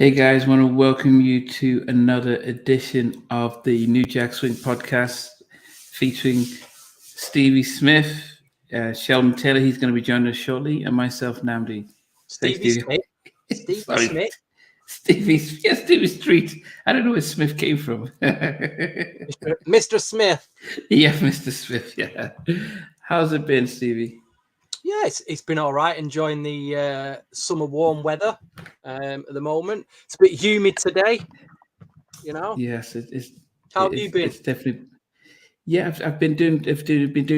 Hey guys, want to welcome you to another edition of the New Jack Swing podcast featuring Stevie Smith, Sheldon Taylor. He's going to be joining us shortly, and myself, Namdi. Stevie Smith. Stevie Sorry, Smith. Stevie Street. I don't know where Smith came from. Mr. Smith. Yeah, Mr. Smith. Yeah. How's it been, Stevie? Yeah, it's been all right. Enjoying the summer warm weather at the moment. It's a bit humid today, you know. Yes, it's. How have you been? It's definitely. Yeah, I've been doing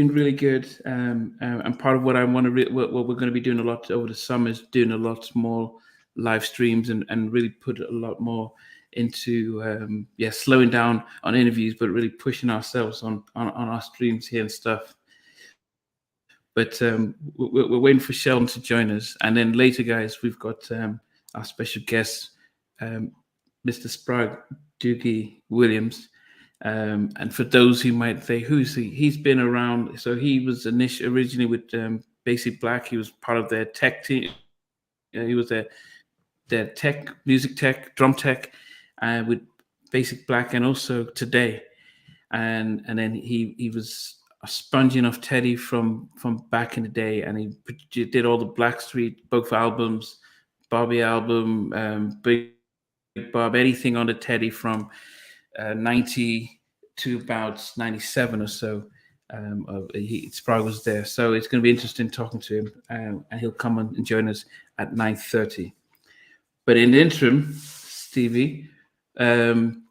really good. And part of what I want to what we're going to be doing a lot over the summer is doing a lot more live streams and really put a lot more into slowing down on interviews, but really pushing ourselves on our streams here and stuff. But we're waiting for Sheldon to join us, and then later, guys, we've got our special guest, Mr. Sprague Doogie Williams. And for those who might say, who's he? He's been around. So he was originally with Basic Black. He was part of their tech team. He was their tech, music tech, drum tech, with Basic Black, and also Today. And then he was sponging off Teddy from back in the day, and he did all the Blackstreet, both albums, Bobby album, Big Bob, anything on the Teddy from 90 to about 97 or so. Sprague was there, so it's going to be interesting talking to him, and he'll come and join us at 9:30. But in the interim, Stevie, anything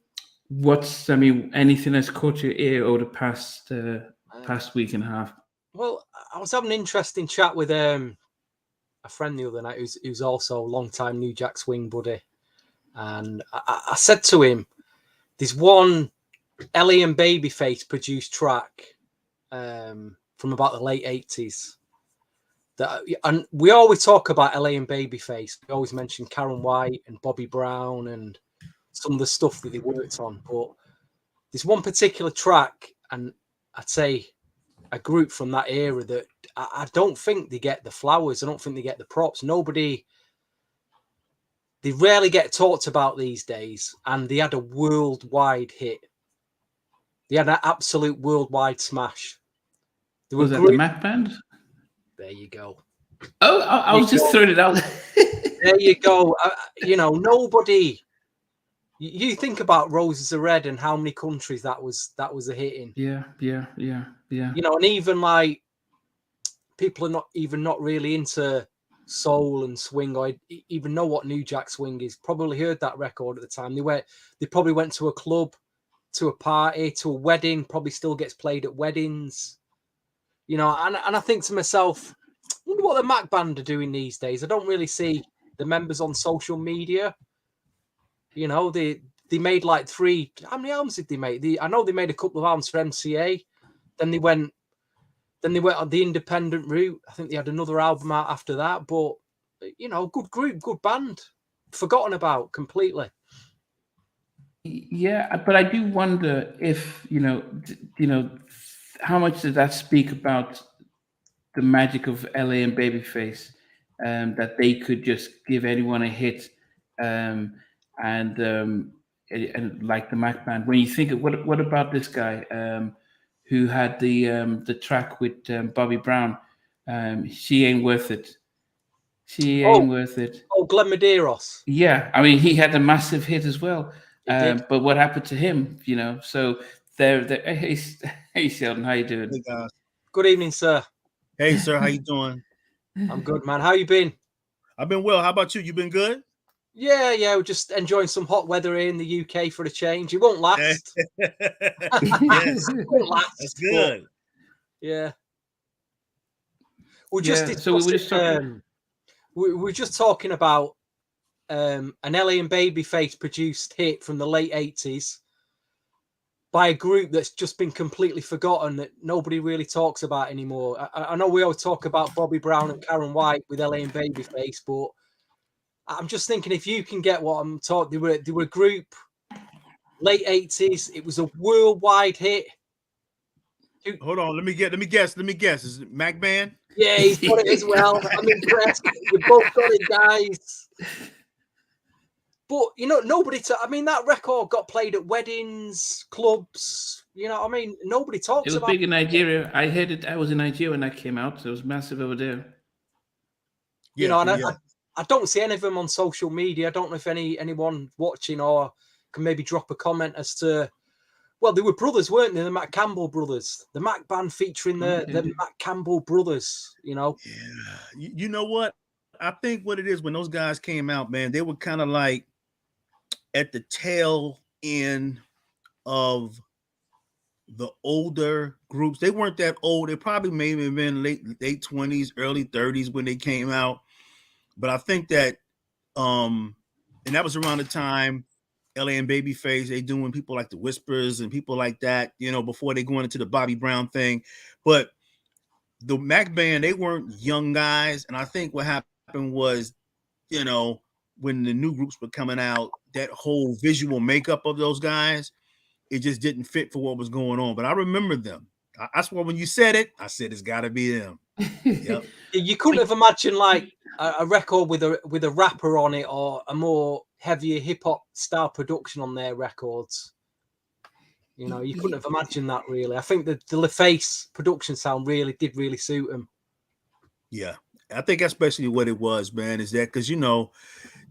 that's caught your ear over the past week and a half? Well, I was having an interesting chat with a friend the other night who's also a long-time New Jack Swing buddy, and I said to him, there's one Ellie and Babyface produced track from about the late 80s. And we always talk about Ellie and Babyface. We always mention Karen White and Bobby Brown and some of the stuff that they worked on. But there's one particular track, and I'd say a group from that era that I don't think they get the flowers. I don't think they get the props. They rarely get talked about these days, and they had a worldwide hit. They had an absolute worldwide smash. Was that the Mac Band? There you go. Oh, I was just throwing it out. There you go. Nobody. You think about Roses Are Red and how many countries that was a hit in. Yeah. And even like people are not really into soul and swing, or even know what New Jack Swing is. Probably heard that record at the time. They probably went to a club, to a party, to a wedding. Probably still gets played at weddings. And I think to myself, I wonder what the Mac Band are doing these days. I don't really see the members on social media. They made like three. How many albums did they make? I know they made a couple of albums for MCA. Then they went on the independent route. I think they had another album out after that. But good group, good band, forgotten about completely. Yeah, but I do wonder if how much does that speak about the magic of LA and Babyface, that they could just give anyone a hit, and like the Mac Band. When you think of what about this guy who had the track with Bobby Brown, She Ain't Worth It. She Ain't Worth It. Oh, Glenn Medeiros. Yeah, I mean he had a massive hit as well. But what happened to him? So there. Hey Sheldon, how you doing? Hey guys. Good evening, sir. Hey sir, how you doing? I'm good, man. How you been? I've been well. How about you? You been good? Yeah. We're just enjoying some hot weather here in the UK for a change. It won't last. Yes. It won't last. That's good. Yeah. We're just we're just talking about an Ellie and Babyface produced hit from the late 80s by a group that's just been completely forgotten, that nobody really talks about anymore. I know we always talk about Bobby Brown and Karen White with Ellie and Babyface, but I'm just thinking, if you can get what I'm talking, they were a group, late 80s. It was a worldwide hit. Hold on, let me guess. Is it Mac Band? Yeah, he's got it as well. I'm impressed. You both got it, guys. But nobody. I mean, that record got played at weddings, clubs. I mean, nobody talks It was about. big in Nigeria. I heard it. I was in Nigeria when that came out. So it was massive over there. And I don't see any of them on social media. I don't know if anyone watching or can maybe drop a comment as to. Well, they were brothers, weren't they? The Mac Campbell brothers. The Mac band featuring the Mac Campbell brothers. Yeah. You know what? I think what it is when those guys came out, man, they were kind of like at the tail end of the older groups. They weren't that old. They probably maybe have been late 20s, early 30s when they came out. But I think that and that was around the time LA and Babyface, they doing people like the Whispers and people like that, before they going into the Bobby Brown thing. But the Mac band, they weren't young guys. And I think what happened was, when the new groups were coming out, that whole visual makeup of those guys, it just didn't fit for what was going on. But I remember them. That's why when you said it, I said it's got to be them. Yep. You couldn't have imagined like a record with a rapper on it or a more heavier hip hop style production on their records. You couldn't have imagined that really. I think the LaFace production sound did really suit them. Yeah, I think that's basically what it was, man. Is that because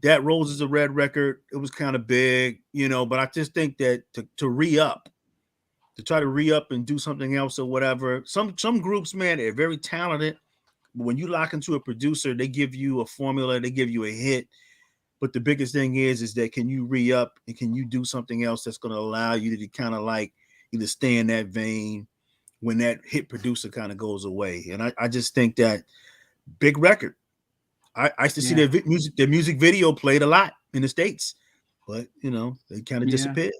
that Roses a Red record, it was kind of big, but I just think that to try to re-up and do something else or whatever. Some groups, man, they're very talented. But when you lock into a producer, they give you a formula, they give you a hit. But the biggest thing is that can you re-up and can you do something else that's going to allow you to kind of like either stay in that vein when that hit producer kind of goes away. And I just think that big record. I used to see their music video played a lot in the States, but they kind of disappeared.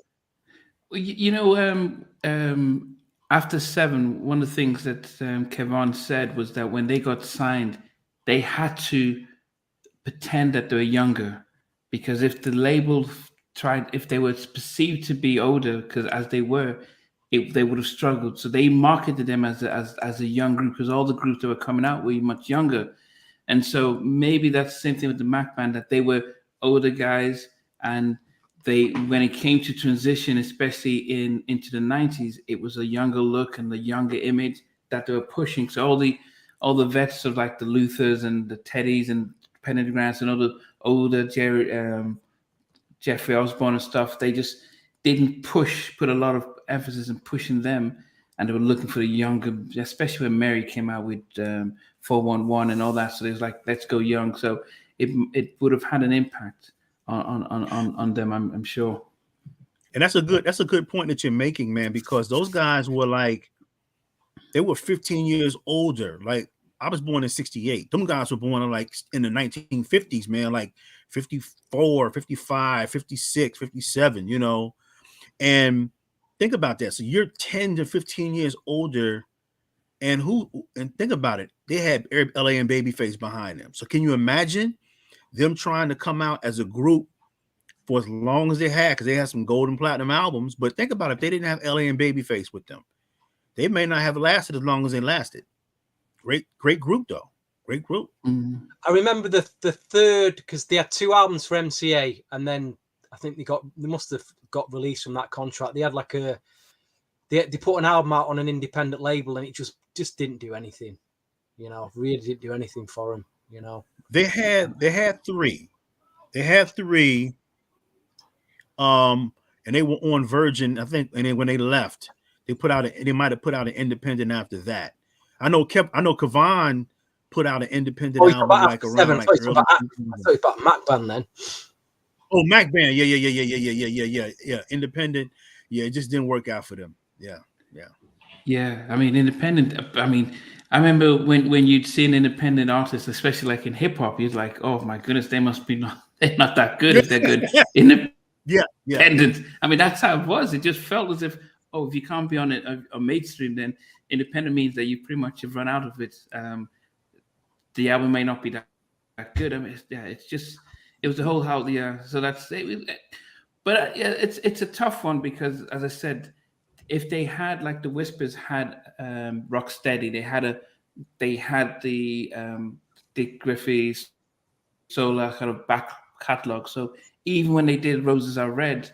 After 7, one of the things that Kevon said was that when they got signed, they had to pretend that they were younger, because if the label if they were perceived to be older, because as they were, they would have struggled. So they marketed them as a young group, because all the groups that were coming out were much younger. And so maybe that's the same thing with the Mac band, that they were older guys, and when it came to transition, especially into the 90s, it was a younger look and the younger image that they were pushing. So all the vets of like the Luthers and the Teddys and Pendergrass and all the older Jeffrey Osborne and stuff, they just didn't put a lot of emphasis in pushing them, and they were looking for the younger, especially when Mary came out with 411 and all that. So they was like, let's go young. So it would have had an impact on them, I'm sure. And that's a good point that you're making, man, because those guys were they were 15 years older. Like, I was born in 68. Them guys were born in the 1950s, man, like 54, 55, 56, 57, And think about that. So you're 10 to 15 years older, and think about it. They had LA and Babyface behind them. So can you imagine them trying to come out as a group for as long as they had, because they had some gold and platinum albums. But think about it, if they didn't have LA and Babyface with them, they may not have lasted as long as they lasted. Great group though. Great group. Mm-hmm. I remember the third, because they had 2 albums for MCA, and then I think they must have got released from that contract. They had they put an album out on an independent label, and it just didn't do anything. Really didn't do anything for them. They had 3. They had 3. And they were on Virgin, I think. And then when they left, they might have put out an independent after that. I know Kevon put out an independent album around early. I thought about Mac Band then. Oh, Mac Band, yeah. Independent, it just didn't work out for them. Yeah. I mean, independent. I mean, I remember when you'd see an independent artist, especially like in hip hop, you're like, oh my goodness, they're not that good if they're good. Independent. I mean, that's how it was. It just felt as if, if you can't be on a mainstream, then independent means that you pretty much have run out of it. The album may not be that good. I mean, it was the whole how. So that's it. But it's a tough one, because, as I said, if they had, like the Whispers had Rocksteady, they had the Dick Griffey's Solar kind of back catalog. So even when they did Roses Are Red,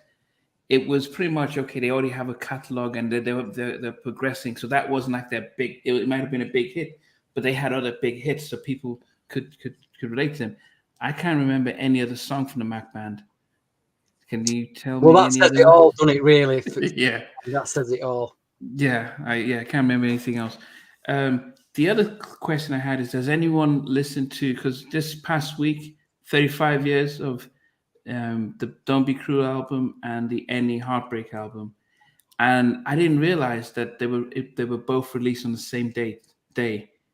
it was pretty much okay. They already have a catalog and they're progressing. So that wasn't like their big. It might have been a big hit, but they had other big hits, so people could relate to them. I can't remember any other song from the Mac Band. Can you tell me? Well, that says it all, doesn't it? Really? Yeah, that says it all. Yeah, I can't remember anything else. The other question I had is: does anyone listen to? Because this past week, 35 years of the Don't Be Cruel album and the Any Heartbreak album, and I didn't realize that they were both released on the same day.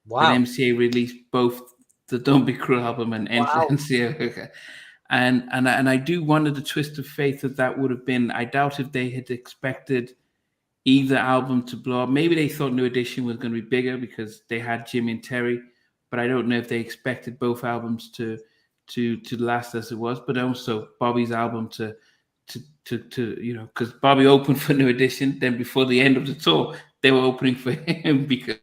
Wow. That MCA released both the Don't Be Cruel album and Wow. MCA. And I do wonder the twist of fate that would have been. I doubt if they had expected either album to blow up. Maybe they thought New Edition was going to be bigger because they had Jimmy and Terry, but I don't know if they expected both albums to last as it was. But also Bobby's album to because Bobby opened for New Edition. Then before the end of the tour, they were opening for him because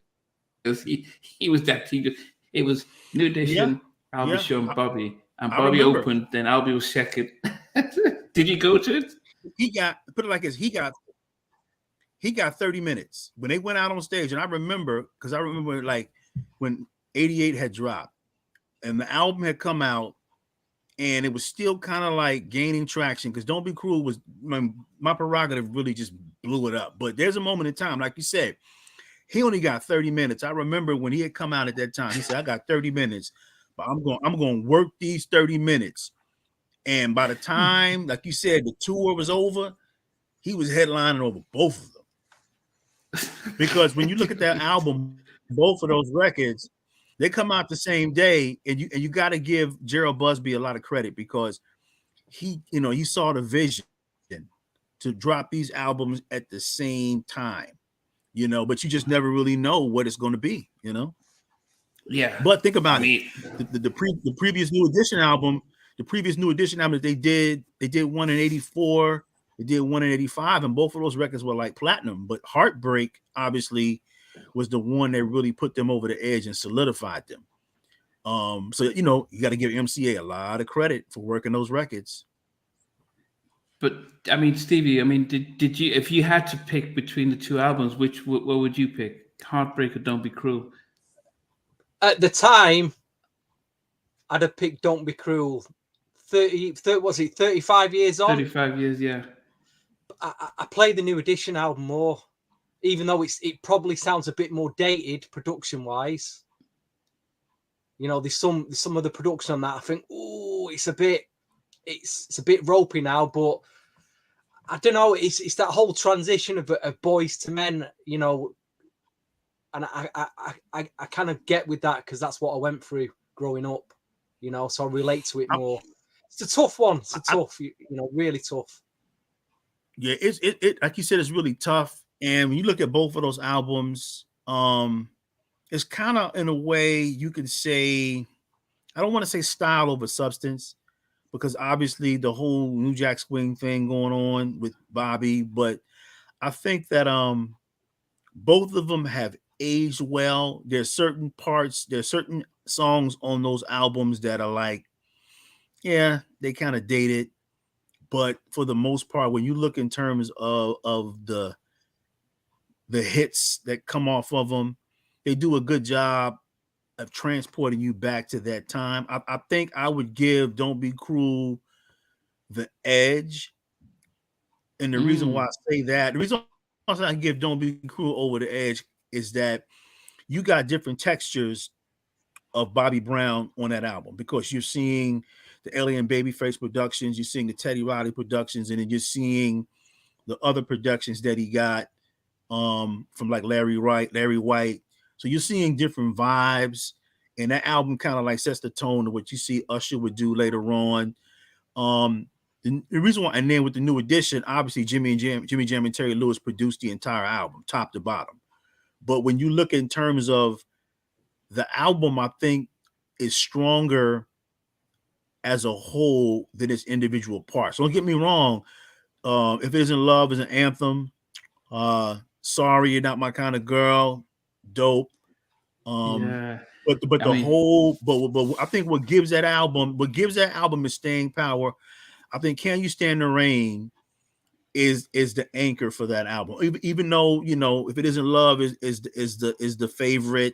he was that team. It was New Edition, Albie Shaw, and Bobby, and Bobby opened. Then Albie was second. Did you go to it? He got, put it like this, he got 30 minutes when they went out on stage. And I remember, because I remember like when 88 had dropped and the album had come out and it was still kind of like gaining traction because Don't Be Cruel was my prerogative really just blew it up. But there's a moment in time, like you said, he only got 30 minutes. I remember when he had come out at that time, he said, I got 30 minutes, but I'm going to work these 30 minutes. And by the time, like you said, the tour was over, he was headlining over both of them. Because when you look at that album, both of those records, they come out the same day, and you got to give Gerald Busby a lot of credit because he saw the vision to drop these albums at the same time, but you just never really know what it's going to be, Yeah. But think about it. The previous New Edition album, that they did one in 84. They did one in 85, and both of those records were like platinum. But Heartbreak, obviously, was the one that really put them over the edge and solidified them. So you got to give MCA a lot of credit for working those records. But I mean, Stevie, did you, if you had to pick between the two albums, what would you pick? Heartbreak or Don't Be Cruel? At the time, I'd have picked Don't Be Cruel. 35 years on? 35 years, yeah. I play the New Edition album more, even though it probably sounds a bit more dated production wise. There's some of the production on that I think, it's a bit ropey now, but I don't know. It's that whole transition of Boys to Men, and I kind of get with that because that's what I went through growing up, so I relate to it more. It's a tough one. It's really tough. Yeah, it like you said, it's really tough. And when you look at both of those albums, it's kind of in a way you could say, I don't want to say style over substance, because obviously the whole New Jack Swing thing going on with Bobby, but I think that both of them have aged well. There's certain songs on those albums that are like, yeah, they kind of dated. But for the most part, when you look in terms of the hits that come off of them, they do a good job of transporting you back to that time. I think I would give Don't Be Cruel the edge. And the reason why I say that, the reason why I give Don't Be Cruel over the edge is that you got different textures of Bobby Brown on that album, because you're seeing the Alien Babyface productions, you're seeing the Teddy Riley productions, and then you're seeing the other productions that he got from like Larry White. So you're seeing different vibes, and that album kind of like sets the tone of what you see Usher would do later on. The reason why, and then with the New Edition, obviously Jimmy Jam and Terry Lewis produced the entire album, top to bottom. But when you look in terms of the album, I think is stronger as a whole than its individual parts. So don't get me wrong. If It Isn't Love is an anthem. Sorry, You're Not My Kind of Girl, dope. Yeah. But I think what gives that album its staying power, I think Can You Stand the Rain is the anchor for that album. Even though, you know, If It Isn't Love is the favorite,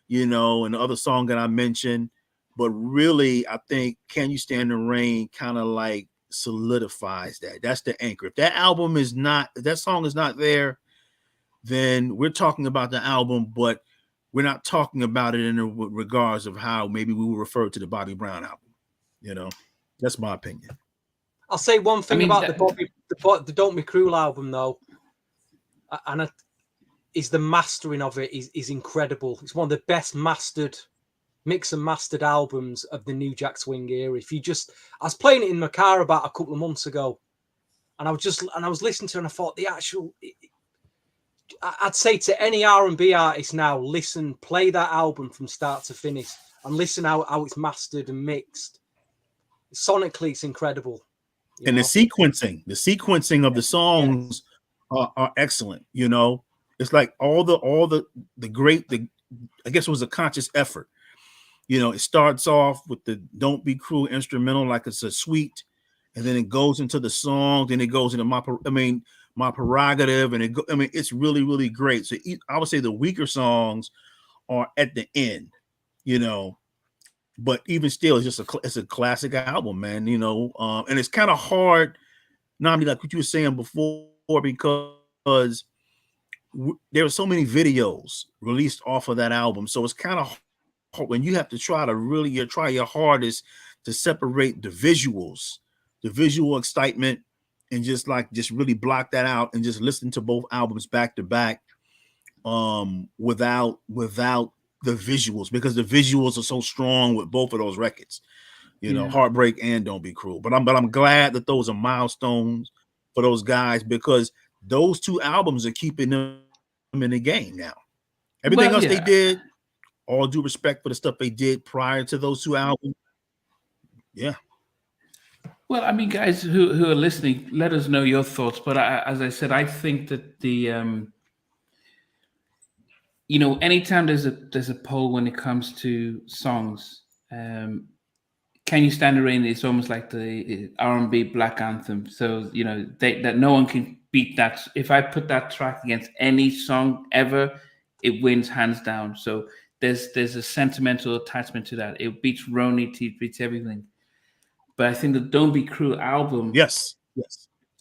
you know, and the other song that I mentioned. But really, I think Can You Stand the Rain kind of like solidifies that. That's the anchor. If that album is not, if that song is not there, then we're talking about the album, but we're not talking about it in regards of how maybe we will refer to the Bobby Brown album. You know, that's my opinion. I'll say one thing about the Don't Be Cruel album, though, and is the mastering of it is incredible. It's one of the best mix and mastered albums of the New Jack Swing era. I was playing it in my car about a couple of months ago, and I was listening to it, and I thought I'd say to any R&B artist now, play that album from start to finish, and listen how it's mastered and mixed. Sonically, it's incredible. And the sequencing of the songs are excellent. You know, it's like all the I guess it was a conscious effort. You know, it starts off with the Don't Be Cruel instrumental, like it's a suite, and then it goes into the song, then it goes into My Prerogative, and it's really, really great. So I would say the weaker songs are at the end, you know, but even still, it's a classic album, man. You know, and it's kind of hard, Nami, like what you were saying before, because there were so many videos released off of that album, so it's kind of hard when you have to try your hardest to separate the visuals, the visual excitement, and just really block that out and just listen to both albums back to back, without the visuals, because the visuals are so strong with both of those records, you know, Heartbreak and Don't Be Cruel. But I'm glad that those are milestones for those guys, because those two albums are keeping them in the game now. Everything else they did, all due respect for the stuff they did prior to those two albums. Yeah. Well, I mean, guys who are listening, let us know your thoughts. But as I said, I think that you know, anytime there's a poll when it comes to songs, Can You Stand the Rain is almost like the R&B black anthem. So, you know, that no one can beat that. If I put that track against any song ever, it wins hands down. So there's a sentimental attachment to that. It beats Ronnie, it beats everything. But I think the Don't Be Cruel album, yes,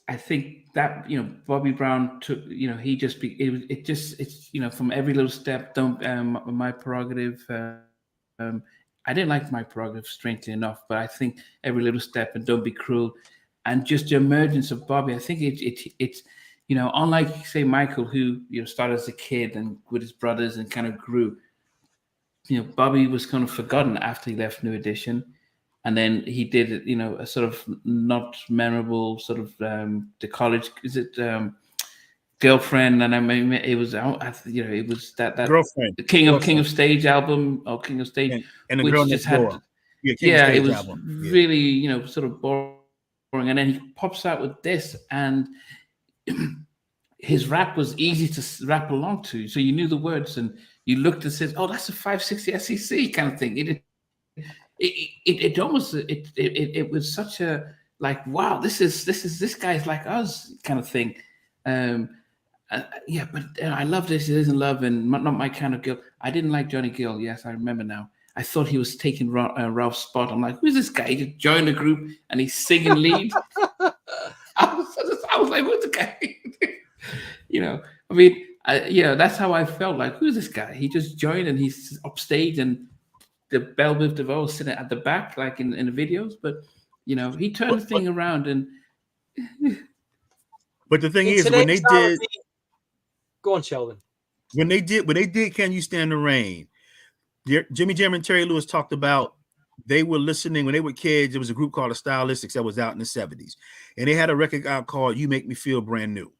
I think that, you know, Bobby Brown took, you know, it's you know, from every little step. My Prerogative. I didn't like My Prerogative, strangely enough, but I think every little step and Don't Be Cruel, and just the emergence of Bobby. I think it's you know, unlike say Michael, who, you know, started as a kid and with his brothers and kind of grew. You know, Bobby was kind of forgotten after he left New Edition. And then he did, you know, a sort of not memorable sort of the college, Girlfriend, and I mean it was, you know, it was that Girlfriend, King of Stage album, or King of Stage, and the Girl Next Door. It was album. Really, you know, sort of boring. And then he pops out with this, and his rap was easy to rap along to, so you knew the words, and you looked and said, "Oh, that's a 560 SEC kind of thing." It almost it was such a like, wow, this guy's like us kind of thing. Yeah, but I love This It Isn't Love and Not My Kind of Girl. I didn't like Johnny Gill. Yes, I remember now. I thought he was taking Ralph's spot. I'm like, who's this guy? He just joined the group and he's singing lead. I was like, who's the guy? You know, I mean, that's how I felt. Like, who's this guy? He just joined and he's upstage, and the Belle Biv DeVoe sitting at the back, like in the videos. But, you know, he turned the thing around. And but the thing is, when they did, go on, Sheldon. When they did Can You Stand the Rain, Jimmy Jam and Terry Lewis talked about, they were listening when they were kids. There was a group called the Stylistics that was out in the 70s, and they had a record out called You Make Me Feel Brand New.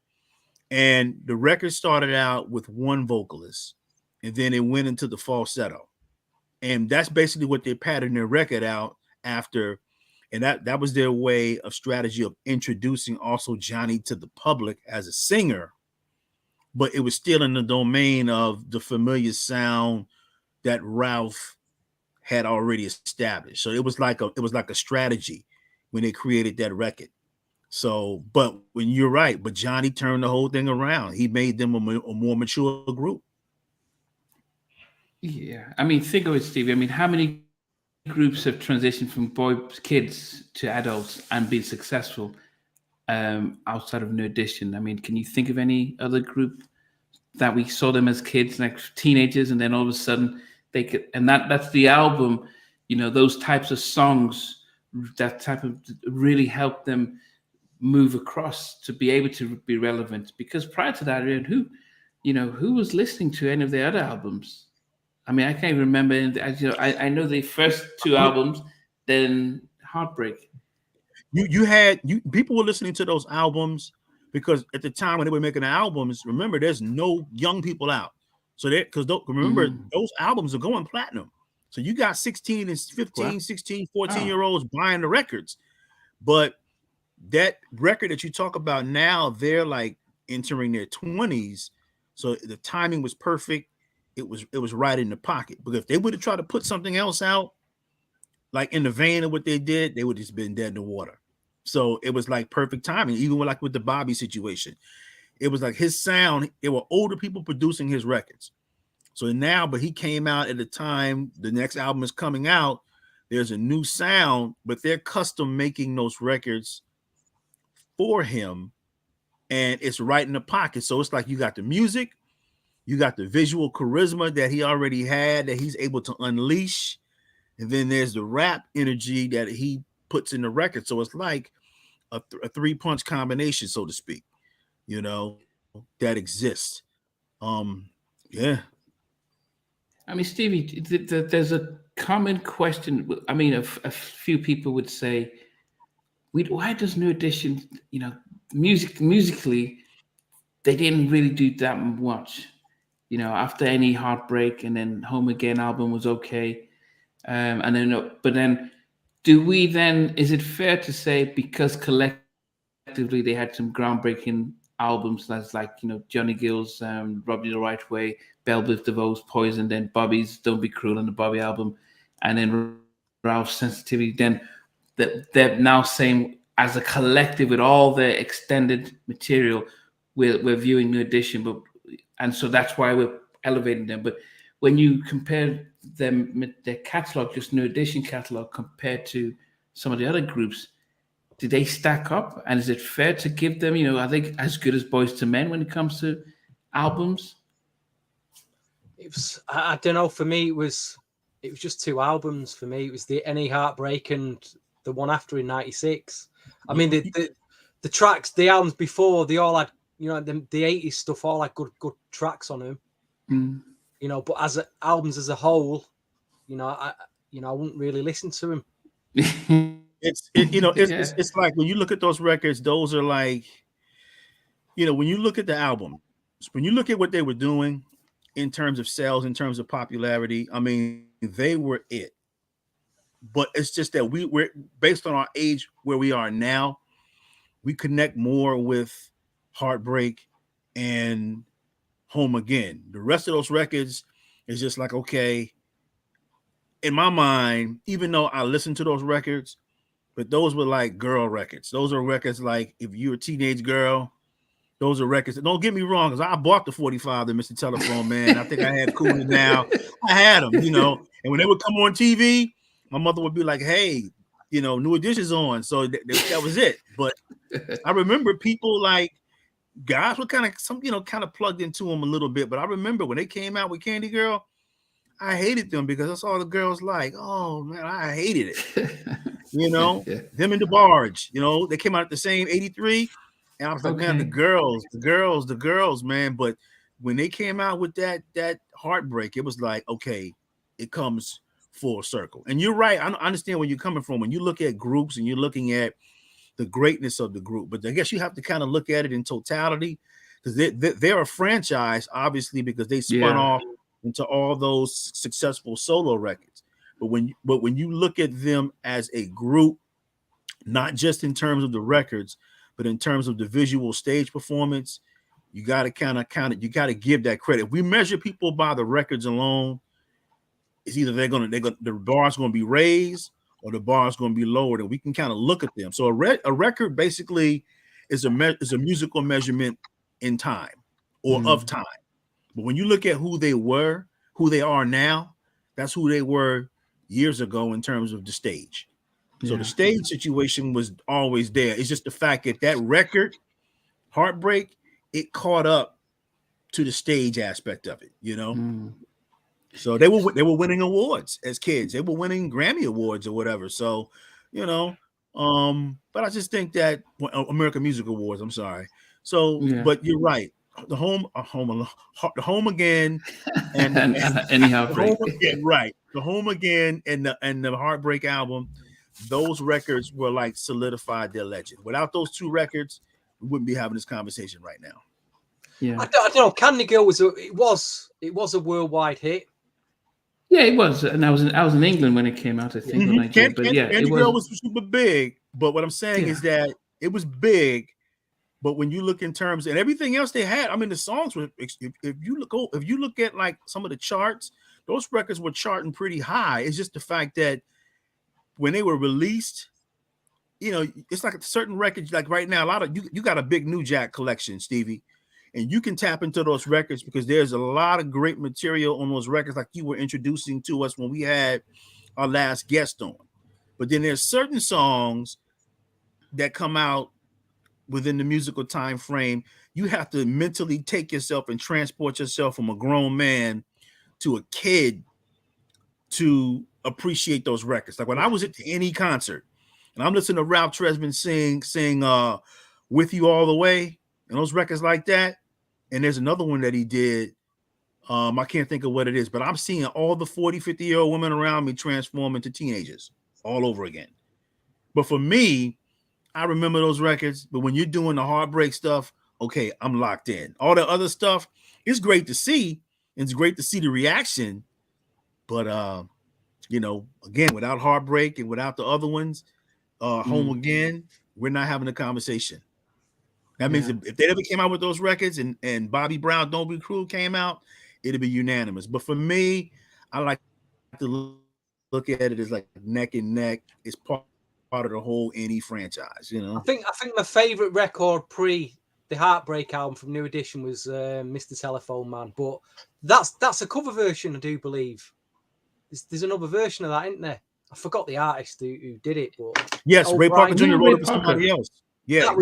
And the record started out with one vocalist, and then it went into the falsetto. And that's basically what they patterned their record out after. And that was their way of strategy of introducing also Johnny to the public as a singer, but it was still in the domain of the familiar sound that Ralph had already established. So it was like a strategy when they created that record. So, but when you're right, but Johnny turned the whole thing around. He made them a more mature group. Yeah, I mean, think of it, Stevie. I mean, how many groups have transitioned from kids to adults and been successful outside of New Edition? I mean, can you think of any other group that we saw them as kids, like teenagers, and then all of a sudden they could, and that's the album, you know, those types of songs, that type of really helped them move across to be able to be relevant. Because prior to that, who was listening to any of their other albums? I mean, I can't even remember. I know the first two albums, then Heartbreak. You people were listening to those albums because at the time when they were making the albums, remember, there's no young people out. So that because remember, those albums are going platinum. So you got 16 and 15, 16, 14-year-olds buying the records. But that record that you talk about now, they're like entering their 20s. So the timing was perfect. It was right in the pocket. But if they would have tried to put something else out, like in the vein of what they did, they would have just been dead in the water. So it was like perfect timing, even with the Bobby situation. It was like his sound, it were older people producing his records. So now, but he came out at the time, the next album is coming out, there's a new sound, but they're custom making those records for him, and it's right in the pocket. So it's like you got the music, you got the visual charisma that he already had, that he's able to unleash, and then there's the rap energy that he puts in the record. So it's like a three-punch combination, so to speak, that exists. Yeah. I mean, Stevie, there's a common question. I mean, a few people would say, why does New Edition, musically, they didn't really do that much. After any Heartbreak and then Home Again album was okay. But then is it fair to say because collectively they had some groundbreaking albums that's like, Johnny Gill's Rub You the Right Way, Belle Biv DeVoe's Poison, then Bobby's Don't Be Cruel on the Bobby album, and then Ralph's Sensitivity, then they're now saying as a collective with all the extended material, we're viewing New Edition, and so that's why we're elevating them. But when you compare them, their catalog, just New Edition catalog, compared to some of the other groups, do they stack up? And is it fair to give them, I think, as good as Boyz II Men when it comes to albums? I don't know. For me, it was just two albums. For me, it was the Any Heartbreak and the one after in '96. I mean, the tracks, the albums before, they all had, the 80s stuff, all had good tracks on them. But as albums as a whole, I wouldn't really listen to them. It's like when you look at those records, those are like, when you look at the album, when you look at what they were doing in terms of sales, in terms of popularity, I mean, they were it. But it's just that we're based on our age where we are now, we connect more with Heartbreak and Home Again. The rest of those records is just like, okay, in my mind, even though I listened to those records, but those were like girl records. Those are records like if you're a teenage girl, those are records. Don't get me wrong, because I bought the 45 to Mr. Telephone Man. I think I had Cool It Now. I had them, and when they would come on TV, my mother would be like, hey, New Edition's on. So that was it. But I remember people like, guys were kind of plugged into them a little bit. But I remember when they came out with Candy Girl, I hated them because that's all the girls like. Oh, man, I hated it. Them in the Barge, they came out at the same 83. And I was like, man, the girls, man. But when they came out with that Heartbreak, it was like, okay, it comes full circle. And you're right. I understand where you're coming from. When you look at groups and you're looking at the greatness of the group, but I guess you have to kind of look at it in totality, because they're a franchise, obviously, because they spun off into all those successful solo records. But when you look at them as a group, not just in terms of the records, but in terms of the visual stage performance, you got to you got to give that credit. If we measure people by the records alone, it's either the bar's going to be raised or the bar is going to be lowered, and we can kind of look at them. So a record basically is a musical measurement in time or of time. But when you look at who they were, who they are now, that's who they were years ago in terms of the stage. So the stage situation was always there. It's just the fact that record, Heartbreak, it caught up to the stage aspect of it, you know. So they were winning awards as kids. They were winning Grammy awards or whatever. So, you know, but I just think that American Music Awards. I'm sorry. So, but you're right. The home again, and any Heartbreak. Right. The Home Again and the Heartbreak album. Those records were like solidified their legend. Without those two records, we wouldn't be having this conversation right now. Yeah, I don't know. Candy Girl was a worldwide hit. Yeah, it was, and I was in England when it came out. I think, or Nigeria. But yeah, Candy Girl was super big. But what I'm saying is that it was big. But when you look in terms and everything else they had, I mean, the songs were. If you look at like some of the charts, those records were charting pretty high. It's just the fact that when they were released, you know, it's like a certain records. Like right now, a lot of you got a big New Jack collection, Stevie. And you can tap into those records because there's a lot of great material on those records, like you were introducing to us when we had our last guest on. But then there's certain songs that come out within the musical time frame. You have to mentally take yourself and transport yourself from a grown man to a kid to appreciate those records. Like when I was at any concert and I'm listening to Ralph Tresvant sing With You All the Way and those records like that. And there's another one that he did. I can't think of what it is, but I'm seeing all the 40, 50-year-old women around me transform into teenagers all over again. But for me, I remember those records. But when you're doing the Heartbreak stuff, okay, I'm locked in. All the other stuff, it's great to see. It's great to see the reaction. But, you know, again, without Heartbreak and without the other ones, Home Again, we're not having a conversation. That means if they ever came out with those records and Bobby Brown, Don't Be Cruel came out, it'd be unanimous. But for me, I like to look at it as like neck and neck. It's part of the whole NE franchise, you know. I think my favorite record pre the Heartbreak album from New Edition was Mr. Telephone Man, but that's a cover version, I do believe. There's another version of that, isn't there? I forgot the artist who did it, but yes, Ray Parker Jr. wrote it for somebody else. Yeah.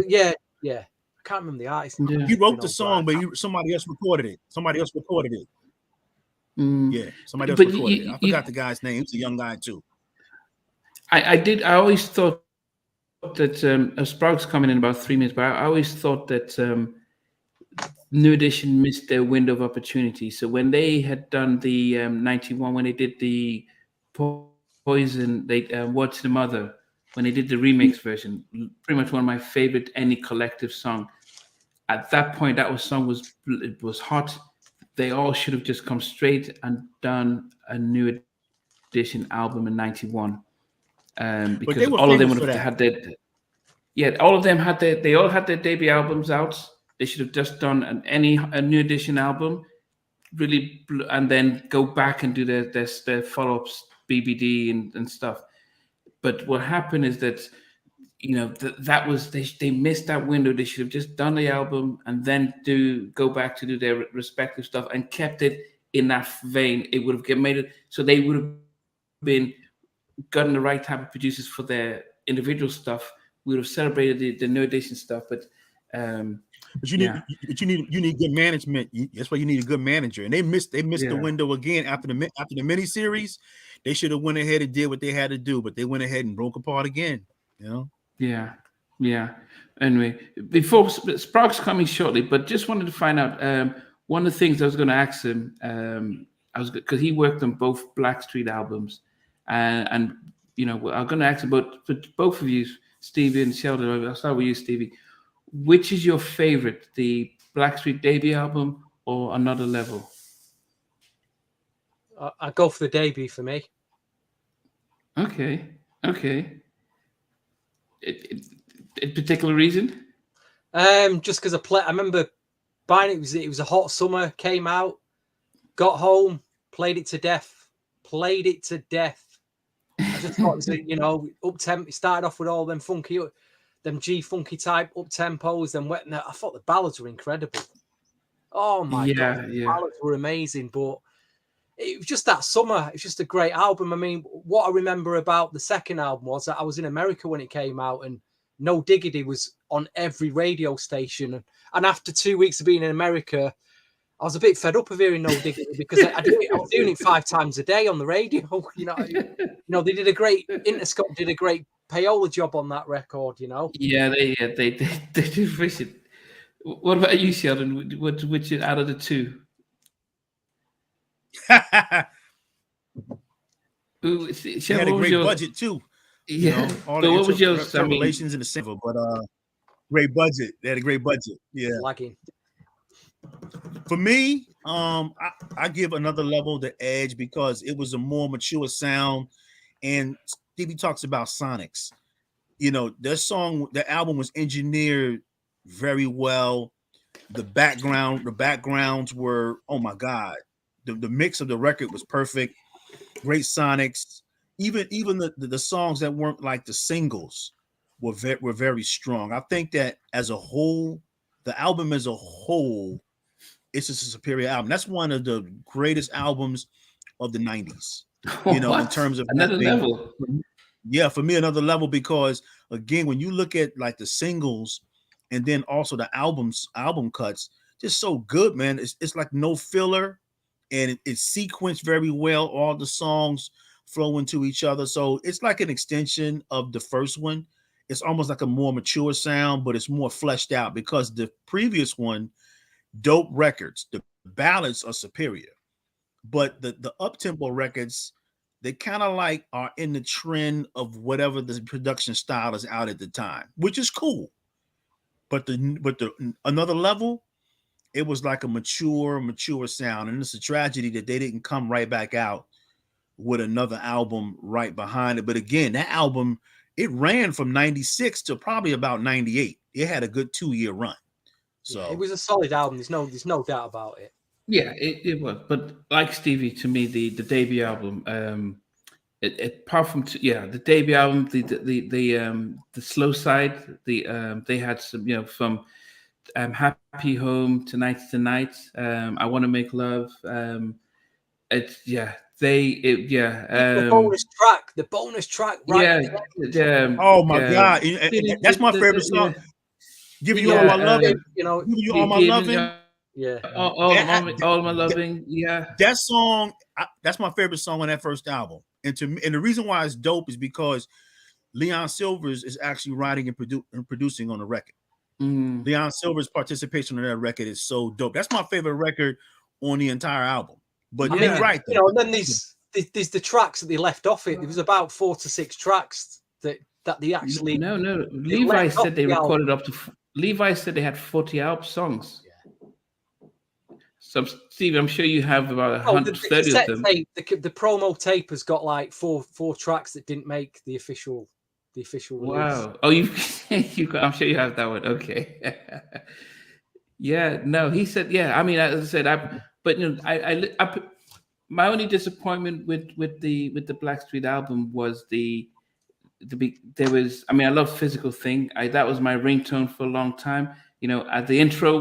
I can't remember the artist. Yeah. He wrote the song, but somebody else recorded it. Yeah, somebody else recorded it. I forgot the guy's name. He's a young guy too. I always thought that Sprouse coming in about 3 minutes, but I always thought that New Edition missed their window of opportunity. So when they had done the 91, when they did the Poison, they What's the Mother, when they did the remix version, pretty much one of my favorite any collective song. At that point, song was hot. They all should have just come straight and done a New Edition album in 91. Because all of them would have had their, all of them had they all had their debut albums out. They should have just done a New Edition album, really, and then go back and do their follow-ups, BBD and stuff. But what happened is that, you know, that was they missed that window. They should have just done the album and then go back to do their respective stuff and kept it in that vein. It would have made it so they would have gotten the right type of producers for their individual stuff. We would have celebrated the New Edition stuff, but you need good management. That's why you need a good manager. And they missed the window again after the mini series. They should have went ahead and did what they had to do, but they went ahead and broke apart again. You know. Yeah. Anyway, before Sprouse coming shortly, but just wanted to find out one of the things I was going to ask him. Because he worked on both Blackstreet albums, and you know, I'm going to ask about for both of you, Stevie and Sheldon. I'll start with you, Stevie. Which is your favorite, the Blackstreet debut album or Another Level? I go for the debut for me. Okay. A particular reason? Just because I remember buying it. It was a hot summer. Came out, got home, played it to death. As just thought, you know, up tempo. It started off with all them funky, them G funky type up tempos. Then I thought the ballads were incredible. Oh my god, the ballads were amazing. But it was just that summer. It's just a great album. I mean, what I remember about the second album was that I was in America when it came out, and No Diggity was on every radio station. And after 2 weeks of being in America, I was a bit fed up of hearing No Diggity because I was doing it 5 times a day on the radio. You know, they did a great Interscope did a great payola job on that record. You know. Yeah, they did push it. What about you, Sheldon? Which out of the two? She had a great budget too. Yeah. You know, all the what was yours? Revelations in the silver, but great budget. They had a great budget. Yeah. Lagging. For me, I give Another Level the edge because it was a more mature sound, and Stevie talks about sonics. You know, the album was engineered very well. The backgrounds were, oh my god, the mix of the record was perfect. Great sonics. Even the songs that weren't like the singles were very strong. I think that as a whole, the album as a whole, it's just a superior album. That's one of the greatest albums of the 90s. You know, in terms of Another Level. Yeah, for me, Another Level, because again, when you look at like the singles and then also the album cuts, just so good, man. It's like no filler, and it's sequenced very well. All the songs flow into each other, so it's like an extension of the first one. It's almost like a more mature sound, but it's more fleshed out because the previous one, dope records, the ballads are superior, but the up-tempo records, they kind of like are in the trend of whatever the production style is out at the time, which is cool. But the Another Level, it was like a mature sound, and it's a tragedy that they didn't come right back out with another album right behind it. But again, that album, it ran from 96 to probably about 98. It had a good 2-year run. So yeah, it was a solid album. There's no doubt about it. Yeah, it was. But like Stevie, to me, the debut album, apart from the debut album, the slow side, they had some, you know, from Happy Home, Tonight's the Night, I Want to Make Love. The bonus track, right? Yeah. Oh my god, that's my favorite song. Giving you all my loving, you know, giving you all my loving. Yeah, all my loving. Yeah, that song, that's my favorite song on that first album. And the reason why it's dope is because Leon Silvers is actually writing and producing on the record. Leon Silver's participation on that record is so dope. That's my favorite record on the entire album. But you're right, you know. And then there's the tracks that they left off it. There was about 4 to 6 tracks that they actually. No. Levi said they recorded up to. Levi said they had 40 album songs. Yeah. So, Steve, I'm sure you have about 130 of them. The promo tape has got like four tracks that didn't make the official release. Wow. Oh, you I'm sure you have that one. Okay. Yeah. No, he said. Yeah. I mean, as I said, but you know, I my only disappointment with the Blackstreet album was there was, I mean, I love Physical Thing. That was my ringtone for a long time. You know, at the intro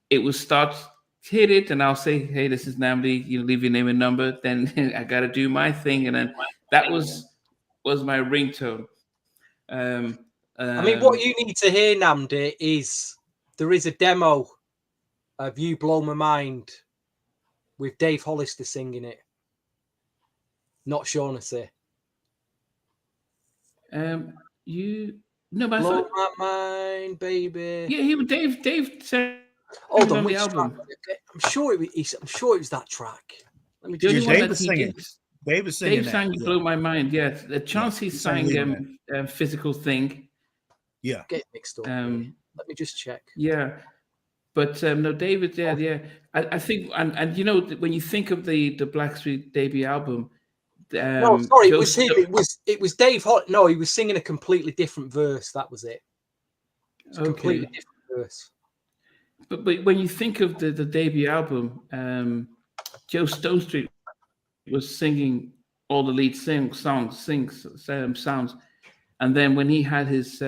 it was start, hit it, and I'll say, hey, this is Namdi, you know, leave your name and number. Then I got to do my thing. And then that was my ringtone. I mean, what you need to hear, Namdi, is there is a demo of You Blow My Mind with Dave Hollister singing it, not Shaughnessy. But Blow my mind, baby. Yeah, he was Dave said on the album. I'm sure it was that track. Let me just Dave was singing. Dave sang You Blew My Mind. Yeah, Chauncey sang Physical Thing. Yeah, get mixed up. Let me just check. Yeah, but no, David. Yeah. I think, and you know, when you think of the Blackstreet debut album. No, sorry, it was him. It was Dave Hot. No, he was singing a completely different verse. That was it. It's a completely different verse. But when you think of the debut album, Joe Stonestreet was singing all the lead sounds, and then when he had his,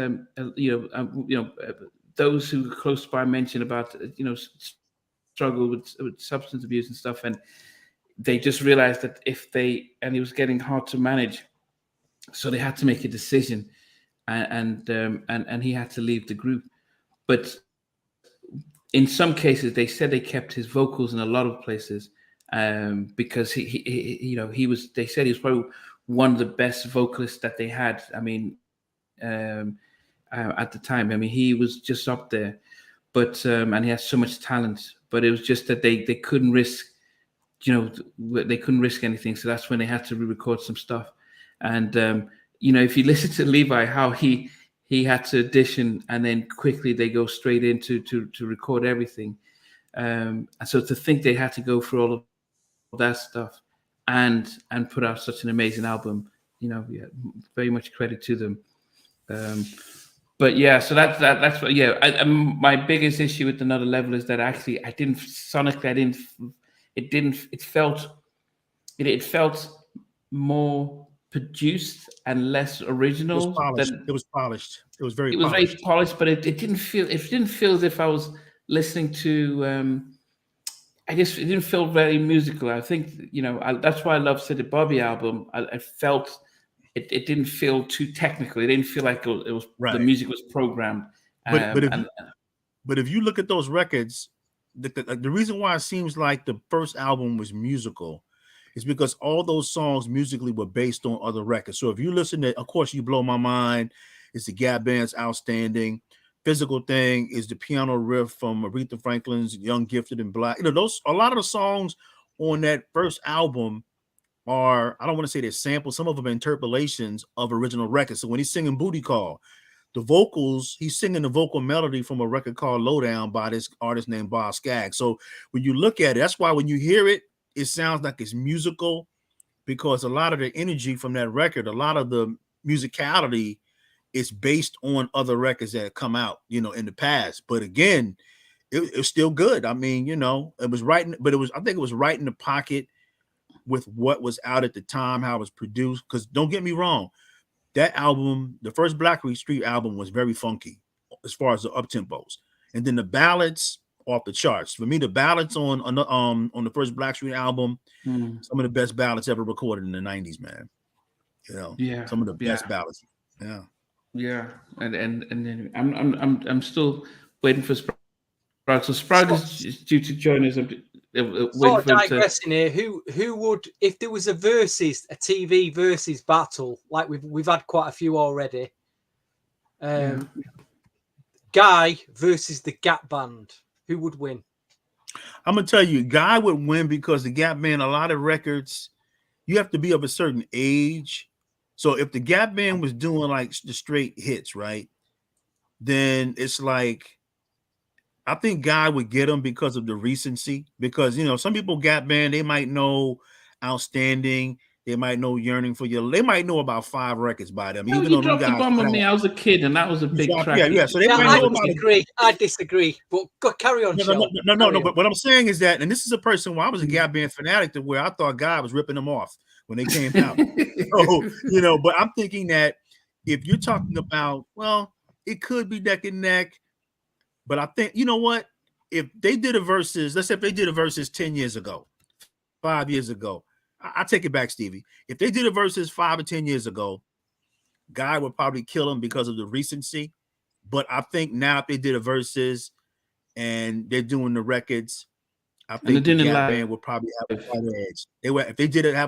those who were close by mentioned about struggle with substance abuse and stuff, and they just realized that and it was getting hard to manage, so they had to make a decision, and he had to leave the group. But in some cases, they said they kept his vocals in a lot of places, because he was. They said he was probably one of the best vocalists that they had. I mean, at the time, I mean, he was just up there, but and he had so much talent. But it was just that they couldn't risk, they couldn't risk anything. So that's when they had to re-record some stuff. And if you listen to Levi, how he had to audition and then quickly they go straight into to record everything. And so to think they had to go through all of that stuff and put out such an amazing album, very much credit to them. But yeah, so that's what, my biggest issue with Another Level is that actually it felt more produced and less original. It was polished. It was very polished, but it didn't feel as if I was listening to I guess it didn't feel very musical. I think that's why I love Sid and Bobby album. I felt it didn't feel too technical. It didn't feel like it was right. The music was programmed. But if you look at those records, the reason why it seems like the first album was musical is because all those songs musically were based on other records. So if you listen to, of course, You Blow My Mind, it's the Gap Band's Outstanding. Physical Thing is the piano riff from Aretha Franklin's Young, Gifted, and Black. A lot of the songs on that first album are, I don't want to say they're samples, some of them are interpolations of original records. So when he's singing Booty Call, the vocals, he's singing the vocal melody from a record called Lowdown by this artist named Bob Skaggs. So when you look at it, that's why when you hear it, it sounds like it's musical, because a lot of the energy from that record, a lot of the musicality is based on other records that have come out, in the past. But again, it's still good. I mean, it was right, but I think it was right in the pocket with what was out at the time, how it was produced. Because don't get me wrong, that album, the first Blackstreet album, was very funky as far as the up tempos, and then the ballads off the charts. For me, the ballads on the first Blackstreet album, some of the best ballads ever recorded in the 90s, man. Some of the best ballads. Yeah. Yeah, and then I'm still waiting for Sprague. So Sprague is due to join us. Sort of digressing here. Who would, if there was a TV versus battle, like we've had quite a few already? Guy versus the Gap Band. Who would win? I'm gonna tell you, Guy would win because the Gap Band, a lot of records, you have to be of a certain age. So if the Gap Band was doing like the straight hits, right, then it's like, I think Guy would get them because of the recency. Because, some people Gap Band, they might know Outstanding, they might know Yearning for You, they might know about 5 records by them. Even though dropped the bomb on me, I was a kid, and that was a big track. Yeah. So they I disagree. But carry on. No. But what I'm saying is that, and this is a person where I was a Gap Band fanatic, to where I thought Guy was ripping them off when they came out. So, but I'm thinking that if you're talking about, well, it could be neck and neck, but I think, you know what? If they did a versus, let's say if they did a versus 10 years ago, 5 years ago, I take it back, Stevie. If they did a versus 5 or 10 years ago, Guy would probably kill him because of the recency. But I think now if they did a versus and they're doing the records, I think the Gap Band would probably have a slight edge. If they did it, they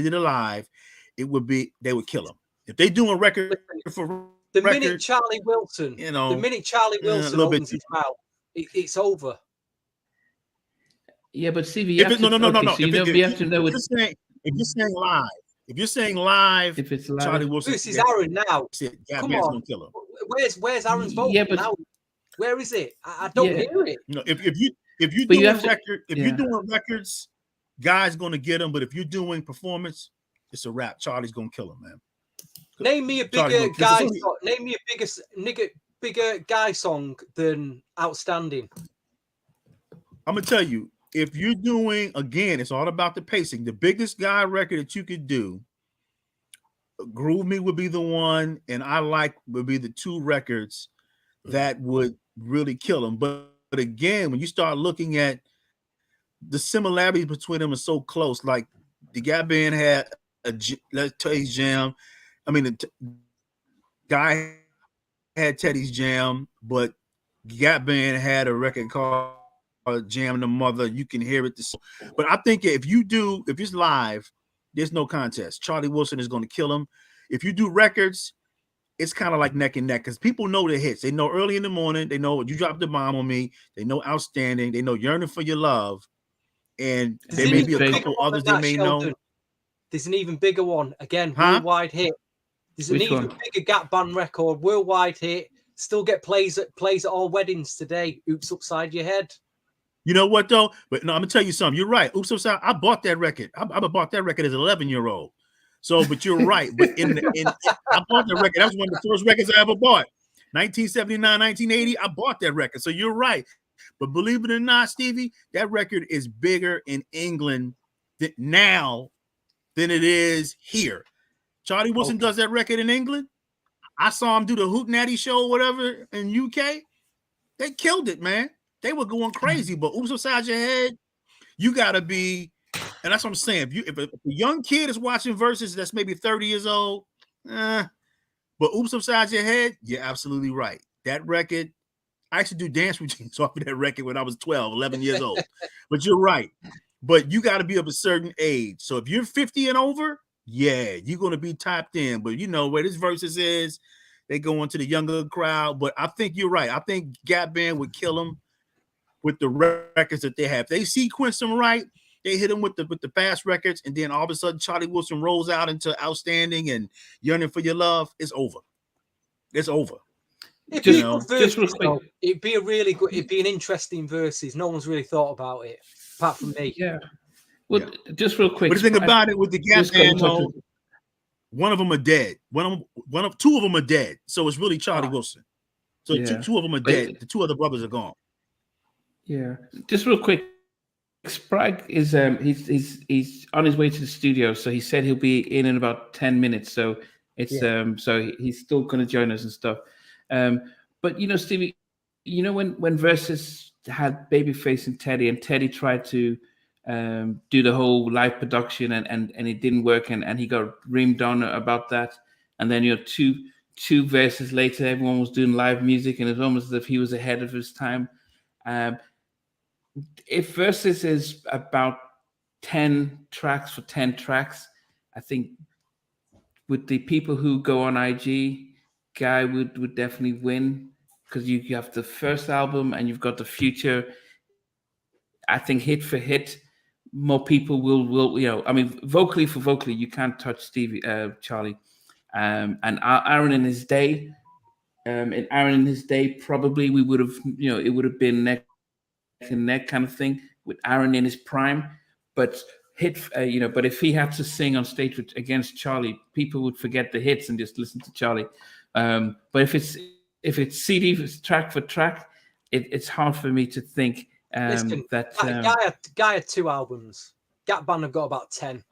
did it live, it would be, they would kill him. If they do a record for minute Charlie Wilson, opens his mouth, it's over. Yeah, but CV, no. You have to know if you're saying live, if it's live, Charlie Wilson. This is Aaron now. Come on, kill him. Where's Aaron's vote now? Where is it? I don't hear it. If you're doing records, Guy's going to get him. But if you're doing performance, it's a wrap. Charlie's going to kill him, man. Name me a bigger Guy song. Name me a bigger Guy song than Outstanding. I'm gonna tell you. if you're doing, again, it's all about the pacing. The biggest guy record that you could do, Groove Me would be the one, and I Like would be the two records that would really kill them. But again, when you start looking at the similarities between them, are so close. Like the Gap Band had Let's Teddy's Jam. I mean, the guy had Teddy's Jam, but Gap Band had a record called Jam the Mother. You can hear it. But I think if it's live, there's no contest. Charlie Wilson is going to kill him. If you do records, it's kind of like neck and neck because people know the hits. They know Early in the Morning. They know You Dropped the Bomb on Me. They know Outstanding. They know Yearning for Your Love. And there may be a couple others they may know. There's an even bigger one. Again, worldwide hit. There's an even bigger Gap Band record, worldwide hit. Still get plays at all weddings today. Oops Upside Your Head. You know what though? But no, I'm gonna tell you something. You're right. Oops Upside. I bought that record. I bought that record as an 11-year-old. So, but you're right. But I bought that record. That was one of the first records I ever bought. 1979, 1980. I bought that record. So you're right. But believe it or not, Stevie, that record is bigger in England now than it is here. Charlie Wilson does that record in England. I saw him do the Hootenanny show or whatever in UK. They killed it, man. They were going crazy. But Oops Upside Your Head, you got to be, and that's what I'm saying. If a young kid is watching Verzuz that's maybe 30 years old, but Oops Upside Your Head, you're absolutely right. That record, I used to do dance routines off of that record when I was 12, 11 years old. But you're right. But you got to be of a certain age. So if you're 50 and over, yeah, you're going to be tapped in. But you know where this Verzuz is, they go into the younger crowd. But I think you're right. I think Gap Band would kill them with the records that they have. They sequence them right. They hit them with the fast records, and then all of a sudden Charlie Wilson rolls out into Outstanding and Yearning for Your Love. It's over. It's over. It'd be a really good, it'd be an interesting Verzuz. No one's really thought about it, apart from me. Yeah. Well, just real quick. But the thing about it with the Gap Band, though, one of them are dead. Two of them are dead. So it's really Charlie Wilson. So two of them are dead. The two other brothers are gone. Yeah. Just real quick. Sprague is he's on his way to the studio, so he said he'll be in about 10 minutes. So it's so he's still going to join us and stuff. But you know, Stevie, you know when Verzuz had Babyface and Teddy tried to do the whole live production and it didn't work and he got reamed on about that, and then you know two verses later everyone was doing live music and it's almost as if he was ahead of his time. If Verzuz is about 10 tracks for 10 tracks, I think with the people who go on IG, Guy would definitely win because you have the first album and you've got the future. I think hit for hit, more people will you know. I mean, vocally for vocally, you can't touch Charlie, and Aaron in his day. In Aaron in his day, probably we would have, you know, it would have been neck and neck kind of thing with Aaron in his prime. But you know, but if he had to sing on stage against Charlie, people would forget the hits and just listen to Charlie. But if it's CD track for track, it's hard for me to think that Guy had 2 albums. Gap Band have got about 10.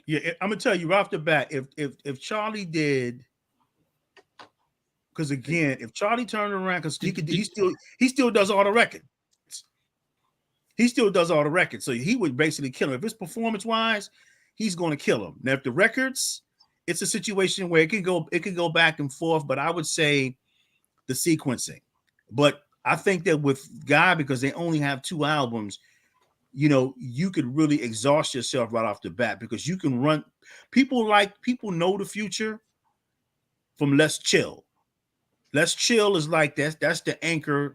Yeah, I'm gonna tell you right off the bat, if Charlie did. Because again, if Charlie turned around, because he still does all the records. He still does all the records, so he would basically kill him. If it's performance-wise, he's going to kill him. Now, if the records, it's a situation where it can go back and forth. But I would say the sequencing. But I think that with Guy, because they only have 2 albums, you know, you could really exhaust yourself right off the bat because you can run. People know the future from Let's Chill. Let's Chill is like that's the anchor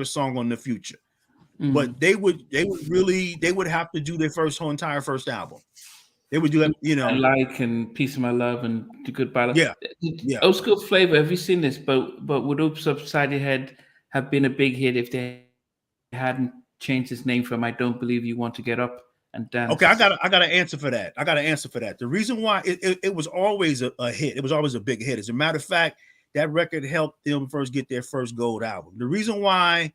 song on the future. Mm-hmm. But they would have to do their entire first album. They would do that, you know, and Piece of My Love and The Goodbye. Yeah. Old School Flavor. Have you seen this? But would Oops Upside Your Head have been a big hit if they hadn't changed his name from I Don't Believe You Want to Get Up and Dance? Okay, I got an answer for that. The reason why it was always a hit. It was always a big hit. As a matter of fact, that record helped them first get their first gold album. The reason why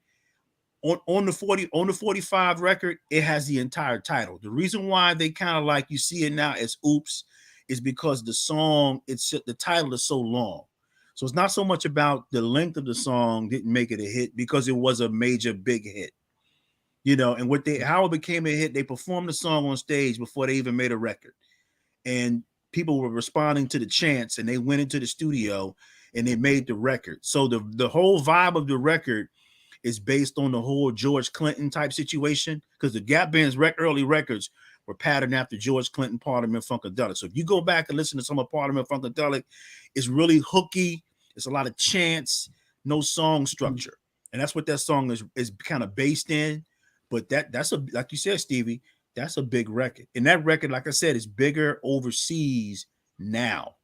on the 45 record, it has the entire title. The reason why they kind of like you see it now as Oops is because the song, the title is so long. So it's not so much about the length of the song didn't make it a hit, because it was a major big hit. You know, and how it became a hit, they performed the song on stage before they even made a record. And people were responding to the chants, and they went into the studio and they made the record. So the whole vibe of the record is based on the whole George Clinton type situation, because the Gap Band's early records were patterned after George Clinton, Parliament Funkadelic. So if you go back and listen to some of Parliament Funkadelic, it's really hooky. It's a lot of chants, no song structure. And that's what that song is kind of based in. But that's like you said, Stevie, that's a big record. And that record, like I said, is bigger overseas now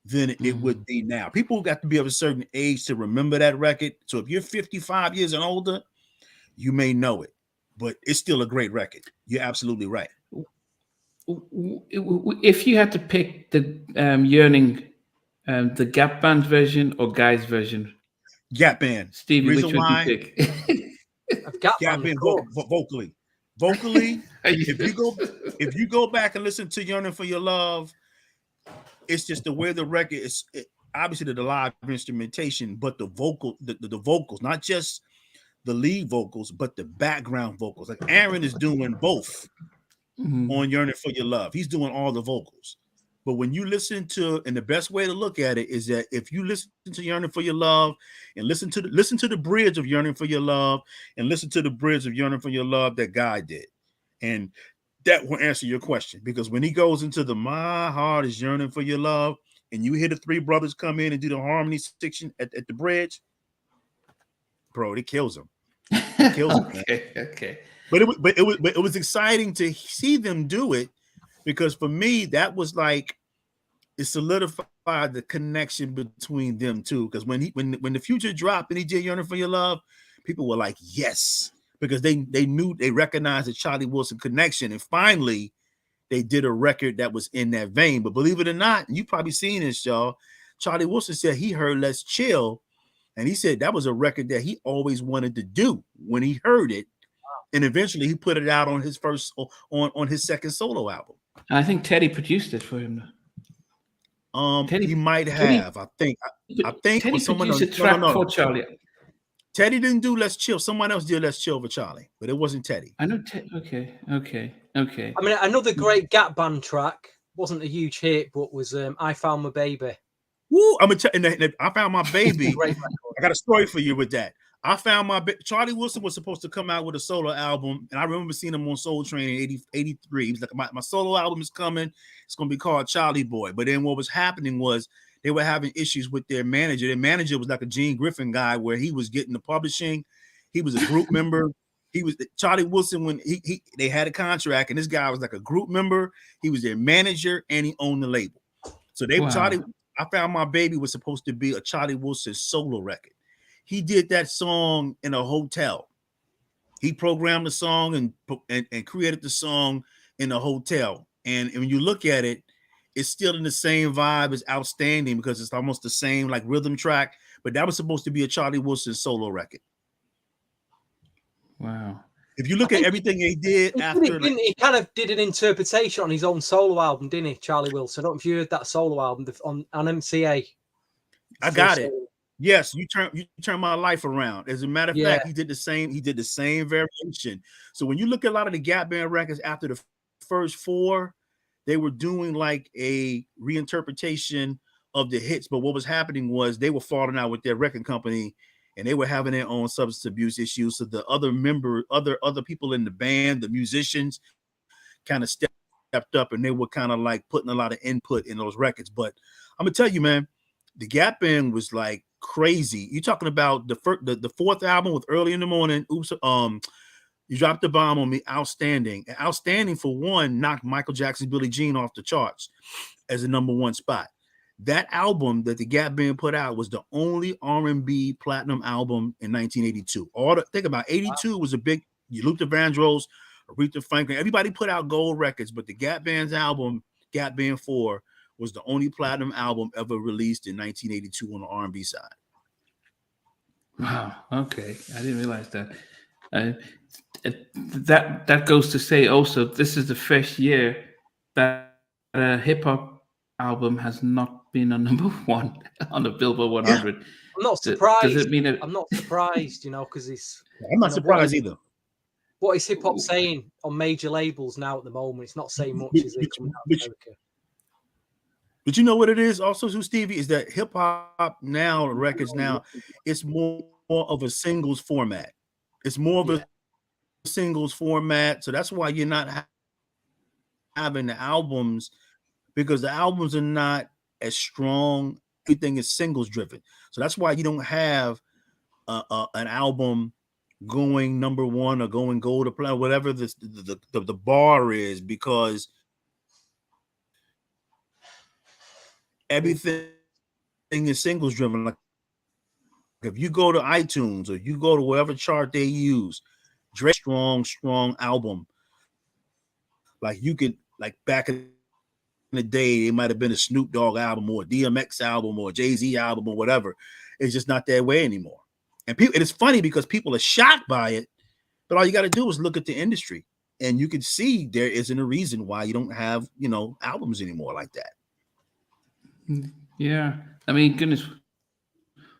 than it would be now. People got to be of a certain age to remember that record. So if you're 55 years and older, you may know it, but it's still a great record. You're absolutely right. If you had to pick the Yearning, the Gap Band version or Guy's version? Gap Band. Stevie, which would you pick? Gap Band vocally. If you go back and listen to Yearning for Your Love, it's just the way the record is. Obviously, the live instrumentation, but the vocals, not just the lead vocals, but the background vocals. Like Aaron is doing both on Yearning for Your Love. He's doing all the vocals. But when you listen to, and the best way to look at it is that if you listen to Yearning for Your Love and listen to the bridge of Yearning for Your Love and listen to the bridge of Yearning for Your Love that Guy did, and that will answer your question. Because when he goes into the My Heart is Yearning for Your Love, and you hear the three brothers come in and do the harmony section at the bridge, bro, it kills him. It kills him. Okay. But it was exciting to see them do it, because for me, that was like, it solidified the connection between them two. Because when the Future dropped and he did Yearning for Your Love, people were like, yes, because they knew, they recognized the Charlie Wilson connection. And finally, they did a record that was in that vein. But believe it or not, and you probably seen this, y'all, Charlie Wilson said he heard Let's Chill, and he said that was a record that he always wanted to do when he heard it. And eventually he put it out on his on his second solo album. I think Teddy produced it for him. Teddy, he might have. I think Teddy produced a track for Charlie. Teddy didn't do Let's Chill. Someone else did Let's Chill for Charlie, but it wasn't Teddy. I know. Okay. I mean, another great Gap Band track, wasn't a huge hit, but was I Found My Baby. Woo! I Found My Baby. I got a story for you with that. I found Charlie Wilson was supposed to come out with a solo album, and I remember seeing him on Soul Train in 83. He was like, my solo album is coming. It's going to be called Charlie Boy. But then what was happening was they were having issues with their manager. Their manager was like a Gene Griffin guy, where he was getting the publishing. He was a group member. He was Charlie Wilson when they had a contract, and this guy was like a group member. He was their manager, and he owned the label. So I Found My Baby was supposed to be a Charlie Wilson solo record. He did that song in a hotel. He programmed the song and created the song in a hotel. And when you look at it, it's still in the same vibe as Outstanding, because it's almost the same like rhythm track. But that was supposed to be a Charlie Wilson solo record. Wow. If you look at everything he did he kind of did an interpretation on his own solo album, didn't he, Charlie Wilson? I don't know if you heard that solo album on MCA. I got it. Yes, you turn my life around. As a matter of fact, he did the same variation. So when you look at a lot of the Gap Band records after the first four, they were doing like a reinterpretation of the hits. But what was happening was they were falling out with their record company, and they were having their own substance abuse issues. So the other people in the band, the musicians, kind of stepped up, and they were kind of like putting a lot of input in those records. But I'm gonna tell you, man, the Gap Band was like crazy. You're talking about the fourth album with Early in the Morning. Oops, You Dropped the Bomb on Me, Outstanding. And Outstanding, for one, knocked Michael Jackson's Billie Jean off the charts as the #1 spot. That album that the Gap Band put out was the only R&B platinum album in 1982. Think about 82 was a big, Luther Vandross, Aretha Franklin, everybody put out gold records, but the Gap Band's album, Gap Band 4, was the only platinum album ever released in 1982 on the R&B side. Wow. Okay. I didn't realize that. That goes to say also, this is the first year that a hip hop album has not been on number 1 on the Billboard 100. I'm not surprised. Does it mean I'm not surprised, because it's. I'm not surprised either. What is hip hop saying on major labels now at the moment? It's not saying much, is it? Coming out of America. But you know what it is also, too, Stevie, is that hip hop now, records now, it's more of a singles format. It's more of a singles format. So that's why you're not having the albums, because the albums are not as strong. Everything is singles driven. So that's why you don't have an album going number 1 or going gold or platinum, whatever the bar is, because everything is singles driven. Like if you go to iTunes or you go to whatever chart they use, Drake's strong album. Like you could, like back in the day, it might have been a Snoop Dogg album or a DMX album or a Jay-Z album or whatever. It's just not that way anymore. And it's funny because people are shocked by it, but all you got to do is look at the industry, and you can see there isn't a reason why you don't have, albums anymore like that. Yeah, I mean, goodness,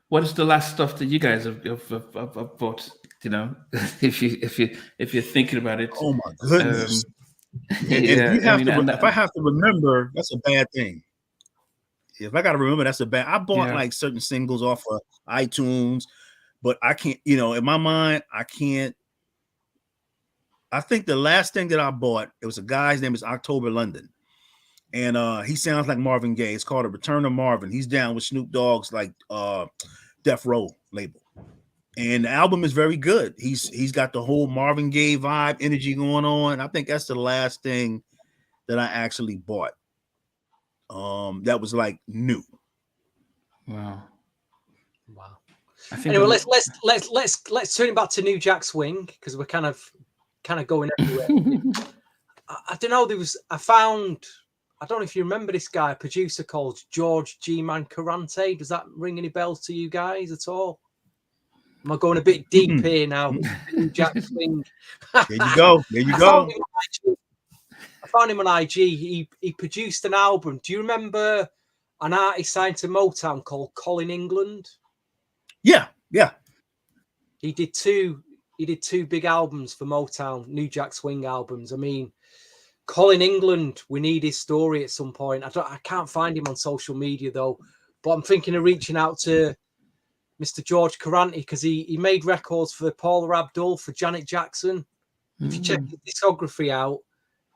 what is the last stuff that you guys have bought? If you're thinking about it. Oh my goodness! If I have to remember, that's a bad thing. If I got to remember, that's a bad. I bought like certain singles off of iTunes, but I can't. In my mind, I can't. I think the last thing that I bought, it was a guy's name is October London. And he sounds like Marvin Gaye. It's called A Return of Marvin. He's down with Snoop Dogg's like Death Row label. And the album is very good. He's got the whole Marvin Gaye vibe, energy going on. I think that's the last thing that I actually bought. That was like new. Wow. Anyway, let's turn it back to New Jack Swing, because we're kind of going everywhere. I don't know. I don't know if you remember this guy, a producer called George G-Man Carante. Does that ring any bells to you guys at all? Am I going a bit deep here now? Jack Swing. There you go. I found him on IG. He produced an album. Do you remember an artist signed to Motown called Colin England? Yeah. He did two big albums for Motown, New Jack Swing albums. I mean, Colin England, we need his story at some point. I can't find him on social media though, but I'm thinking of reaching out to Mr. George Carante, because he made records for Paula Abdul, for Janet Jackson. If you check his discography out,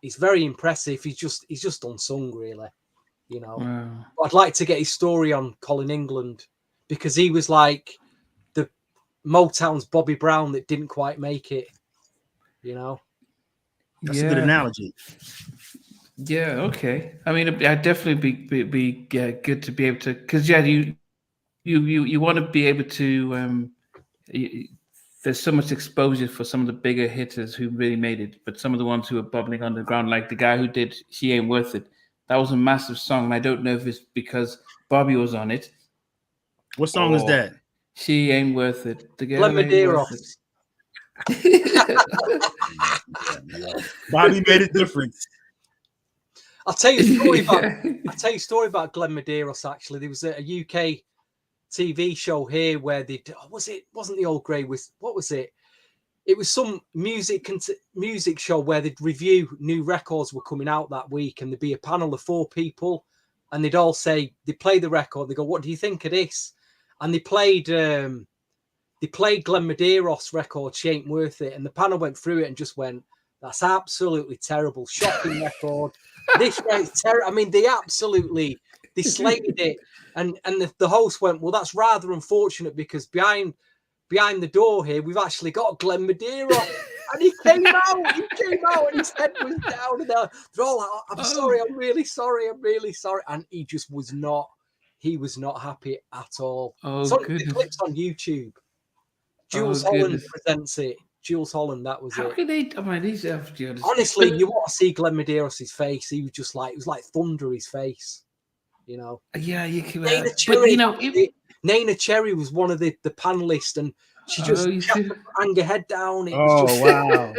it's very impressive. He's just unsung, really. Wow. I'd like to get his story on Colin England, because he was like the Motown's Bobby Brown that didn't quite make it. That's a good analogy. Yeah. Okay. I mean, I'd definitely be good to be able to, because you want to be able to. There's so much exposure for some of the bigger hitters who really made it, but some of the ones who are bubbling underground, like the guy who did "She Ain't Worth It," that was a massive song. And I don't know if it's because Bobby was on it. What song is that? "She Ain't Worth It." The girl ain't worth it. Bobby made a difference. I'll tell you a story about Glenn Medeiros. Actually, there was a UK TV show here where they wasn't the old grey with what was it? It was some music show where they'd review new records were coming out that week, and there'd be a panel of 4 people, and they'd all say, they play the record, they go, "What do you think of this?" And they played Glenn Medeiros' record, "She Ain't Worth It," and the panel went through it and just went, "That's absolutely terrible, shocking record. This is terrible." I mean, they slated it, and the host went, "Well, that's rather unfortunate, because behind the door here, we've actually got Glenn Medeiros." And he came out, and his head was down, and they're all like, "I'm sorry, I'm really sorry, and he just was not. He was not happy at all. The clip's on YouTube. Jules Holland presents it. Jules Holland, that was How it. Can they? I mean, honestly, you want to see Glenn Medeiros' face. He was just like, it was like thunder, his face. Yeah, you can. Nana Cherry was one of the panelists, and She just hang her head down. It was just wow.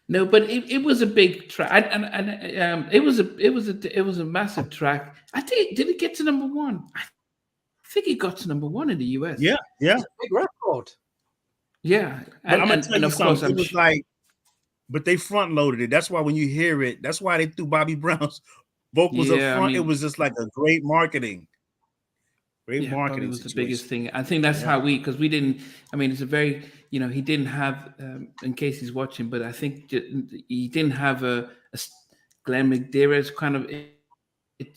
No, but it was a big track, and it was a massive track. I think did it get to number one? I think it got to number one in the US. Yeah. It's a big record. Yeah, but I'm gonna tell you of something. Course, it was like, but they front loaded it. That's why when you hear it, that's why they threw Bobby Brown's vocals up front. It was just like a great marketing. Bobby was the biggest thing. I think that's how because we didn't. I mean, it's a very he didn't have. In case he's watching, but I think he didn't have a Glenn McDear's kind of.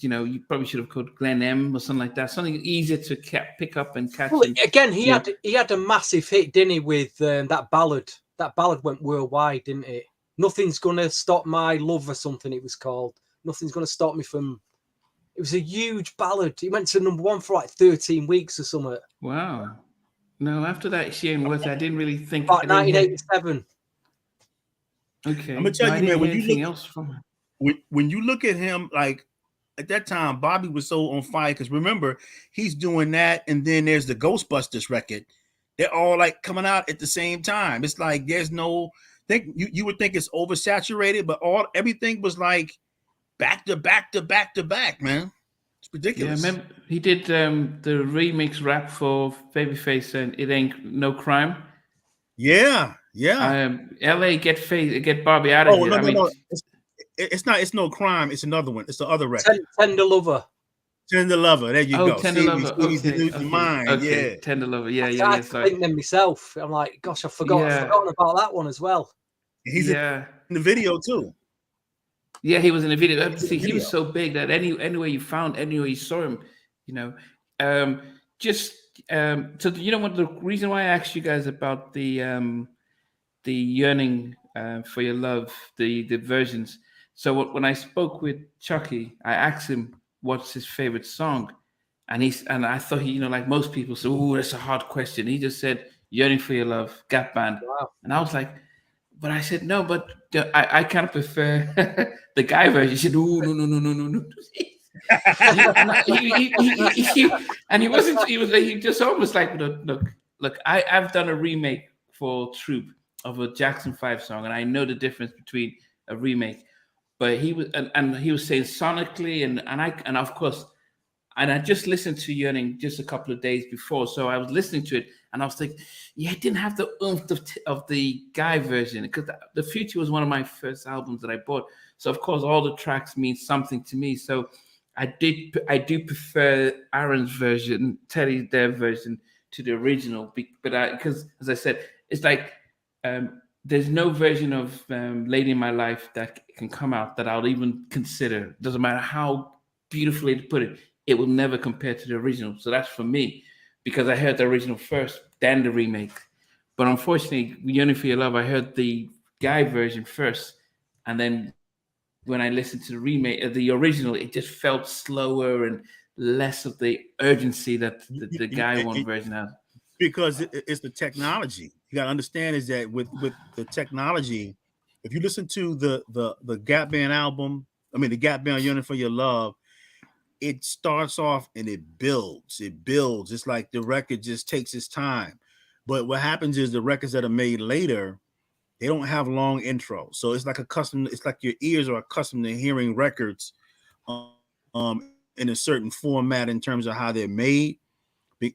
You probably should have called Glenn M or something like that. Something easier to pick up and catch. Well, again, he had a massive hit, didn't he, with that ballad? That ballad went worldwide, didn't it? Nothing's gonna stop my love or something. It was called. Nothing's gonna stop me from. It was a huge ballad. It went to number one for like 13 weeks or something. Wow. No, after that, Shane Worth, I didn't really think. About 1987. Okay. I'm gonna tell you, man. When you look at him, like at that time, Bobby was so on fire because remember, he's doing that, and then there's the Ghostbusters record. They're all like coming out at the same time. It's like there's no think you would think it's oversaturated, but everything was like back to back to back to back, man. It's ridiculous. Yeah, remember he did the remix rap for Babyface and It Ain't No Crime. Yeah. LA get Bobby out of here. No. It's no crime. It's another one. It's the other record. Tender Lover. Tender Lover. There you go. Tender Lover. Okay. Yeah. Tender Lover. Yeah. I think them myself. I'm like, gosh, I've forgotten about that one as well. He's in the video too. Yeah, he was in the video. See, he was so big that anywhere you saw him, So what the reason why I asked you guys about the yearning for your love, the versions. So when I spoke with Chucky, I asked him what's his favorite song, and I thought he, like most people, said, "Oh, that's a hard question." He just said "Yearning for Your Love," Gap Band, wow. And I was like, but I said no, but I kind of prefer the guy version. He said, "Oh, no." He just almost like, look, I've done a remake for Troop of a Jackson 5 song, and I know the difference between a remake. But he was saying sonically, and of course, and I just listened to Yearning just a couple of days before, so I was listening to it, and I was like, yeah, it didn't have the oomph of the guy version, because The Future was one of my first albums that I bought. So of course, all the tracks mean something to me. So I do prefer Aaron's version, Teddy's their version to the original, because as I said, it's like there's no version of Lady in My Life that can come out that I'll even consider. Doesn't matter how beautifully to put it, it will never compare to the original. So that's for me, because I heard the original first, then the remake. But unfortunately, Yearning for Your Love, I heard the guy version first, and then when I listened to the remake, the original, it just felt slower and less of the urgency that the guy one version has. Because it's the technology. You got to understand is that with the technology, if you listen to the Gap Band album, the Gap Band Yearning for Your Love, it starts off and it builds. It's like the record just takes its time. But what happens is the records that are made later, they don't have long intros. So it's like it's like your ears are accustomed to hearing records in a certain format in terms of how they're made.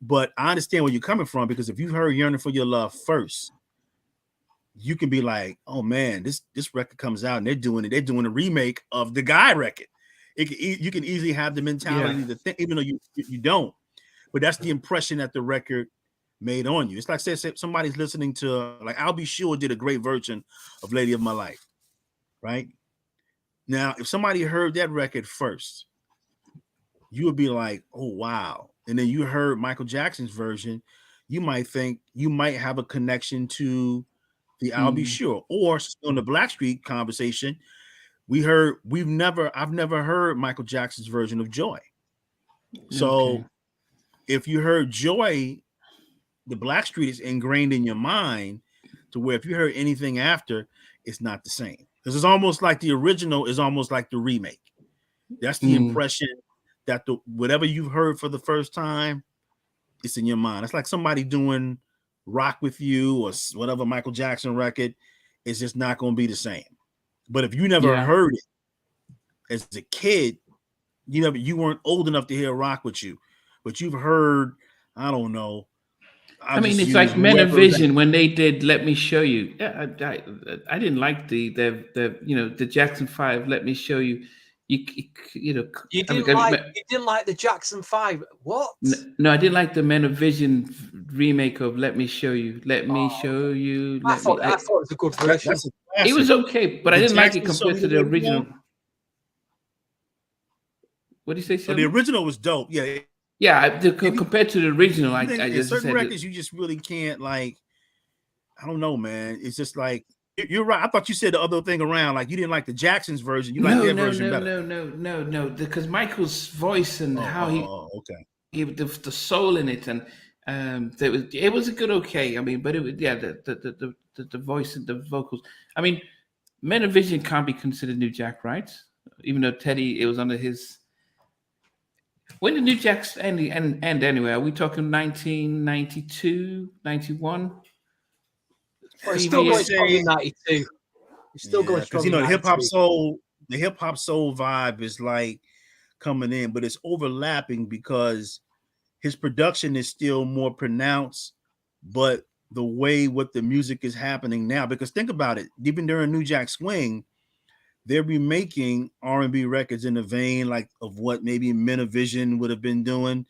But I understand where you're coming from, because if you heard Yearning for Your Love first, you can be like, oh man, this record comes out and they're doing a remake of the guy record. You can easily have the mentality to think, even though you don't. But that's the impression that the record made on you. It's like, say somebody's listening to, like, I'll Be Sure did a great version of Lady of My Life, right? Now, if somebody heard that record first, you would be like, oh wow. And then you heard Michael Jackson's version, you might think you might have a connection to the I'll Be Sure. Or on the Blackstreet conversation, I've never heard Michael Jackson's version of Joy. So if you heard Joy, the Blackstreet is ingrained in your mind to where if you heard anything after, it's not the same. Because it's almost like the original is almost like the remake. That's the impression that whatever you've heard for the first time, it's in your mind. It's like somebody doing Rock With You or whatever Michael Jackson record. It's just not going to be the same. But if you never heard it as a kid, you weren't old enough to hear Rock With You, but you've heard, I don't know. I mean, it's like Men of Vision when they did "Let Me Show You." Yeah, I didn't like the the Jackson 5. Let me show you. You didn't like the Jackson 5. What? No, I didn't like the Men of Vision remake of "Let Me Show You." Let me show you. I thought it was a good version. It was okay, but I didn't like it compared to the original. What do you say, Shelby? The original was dope. Yeah. Yeah, compared to the original, I just certain records you just really can't, like. I don't know, man. It's just like you're right. I thought you said the other thing around, like you didn't like the Jacksons version. You like their version better. No. Because Michael's voice and how he the soul in it, and it was a good okay. I mean, but it was the voice and the vocals. I mean, Men of Vision can't be considered New Jack, right? Even though Teddy, it was under his. When did New Jack's end anyway? Are we talking 1992, 91? It's still going strong in 92. It's still going strong. Because the hip hop soul vibe is like coming in, but it's overlapping because his production is still more pronounced, but the way what the music is happening now, because think about it, even during New Jack Swing, they're remaking R&B records in the vein like of what maybe Men of Vision would have been doing.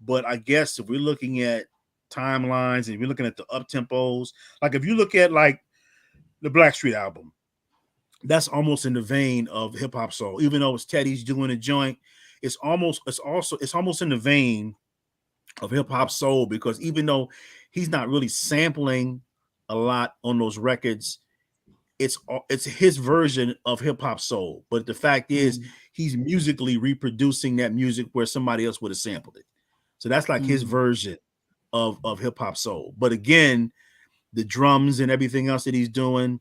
But I guess if we're looking at timelines and we're looking at the up tempos, like if you look at like the Blackstreet album, that's almost in the vein of hip hop soul. Even though it's Teddy's doing a joint, it's almost in the vein of hip hop soul, because even though he's not really sampling a lot on those records, it's his version of hip hop soul. But the fact is, he's musically reproducing that music where somebody else would have sampled it. So that's like his version of hip hop soul. But again, the drums and everything else that he's doing,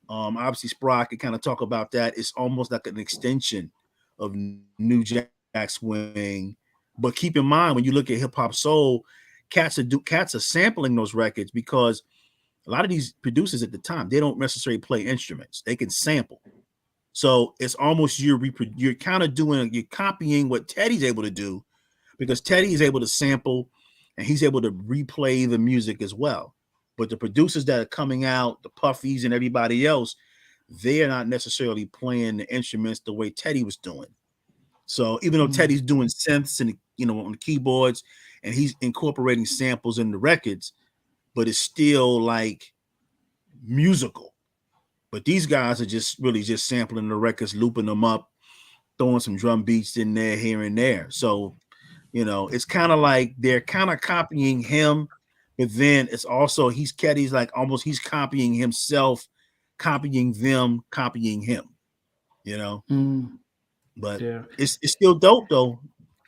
obviously Sprock can kind of talk about that. It's almost like an extension of New Jack Swing. But keep in mind, when you look at hip hop soul, cats are sampling those records because a lot of these producers at the time, they don't necessarily play instruments. They can sample. So it's almost you're kind of you're copying what Teddy's able to do, because Teddy is able to sample and he's able to replay the music as well. But the producers that are coming out, the Puffies and everybody else, they are not necessarily playing the instruments the way Teddy was doing. So even though Teddy's doing synths and on the keyboards and he's incorporating samples in the records, but it's still like musical. But these guys are just really just sampling the records, looping them up, throwing some drum beats in there here and there. So, it's kind of like they're kind of copying him, but then it's also Teddy's like almost he's copying himself, copying them, copying him. But it's still dope though.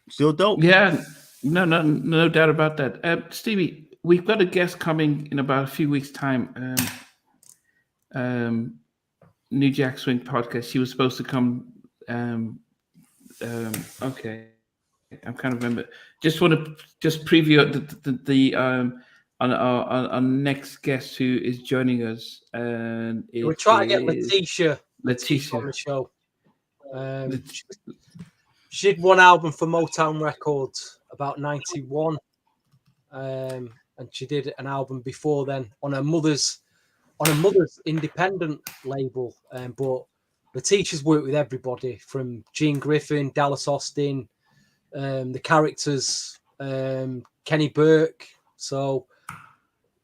Still dope. Yeah, no doubt about that. Stevie, we've got a guest coming in about a few weeks' time. New Jack Swing podcast. She was supposed to come. Okay, I'm kind of remember. Just want to preview the on our next guest who is joining us. And we're trying to get Letitia on the show. She did one album for Motown Records about 91. And she did an album before then on her mother's independent label. But Letitia's worked with everybody from Gene Griffin, Dallas Austin, the characters, Kenny Burke. So,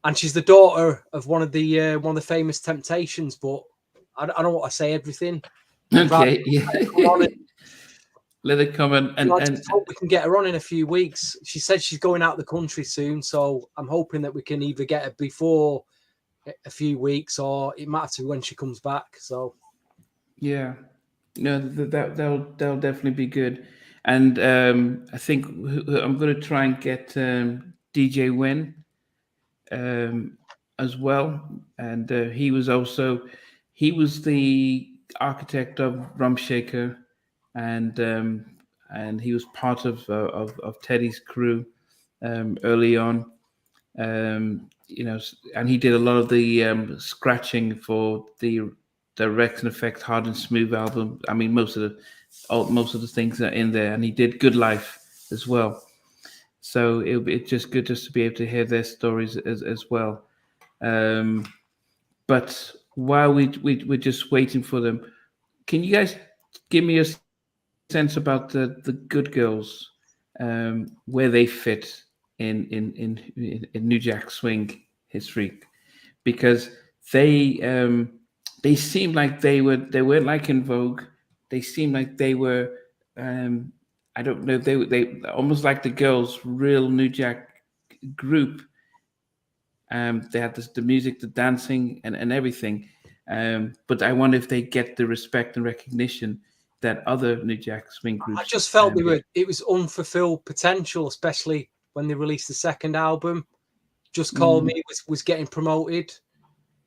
and she's the daughter of one of the famous Temptations. But I don't want to say everything. Okay, yeah. Let it come and hope we can get her on in a few weeks. She said she's going out of the country soon, so I'm hoping that we can either get her before a few weeks, or it might have to be when she comes back. So, yeah, no, that'll definitely be good. And I think I'm going to try and get DJ Wynn as well. And he was the architect of Rum Shaker, and he was part of Teddy's crew. early on. You know, and he did a lot of the scratching for the Rex and Effect Hard and Smooth album. I mean, most of the things are in there, and he did Good Life as well. So it's just good just to be able to hear their stories as well. But while we're just waiting for them, can you guys give me a sense about the Good Girls, where they fit in New Jack Swing history? Because they seemed like they weren't like In Vogue. They seemed like they were, I don't know, they almost like the girls, real New Jack group. They had the music, the dancing, and everything. But I wonder if they get the respect and recognition that other New Jack Swing groups. I just felt it was unfulfilled potential, especially when they released the second album. Just Call Me was getting promoted.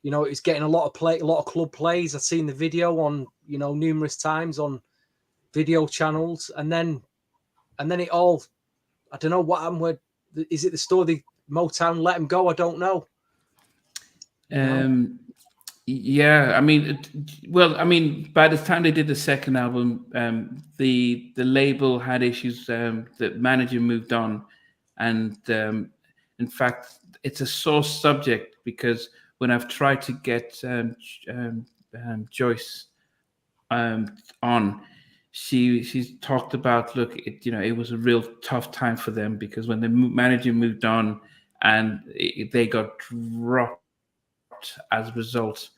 You know, it was getting a lot of club plays. I've seen the video on, you know, numerous times on video channels, and then it all, I don't know what happened. Where is it? The story Motown let him go? I don't know. Yeah, I mean, by the time they did the second album, the label had issues. The manager moved on, and in fact, it's a sore subject because when I've tried to get Joyce on, she's talked about, look, it was a real tough time for them because when the manager moved on and they got dropped as a result,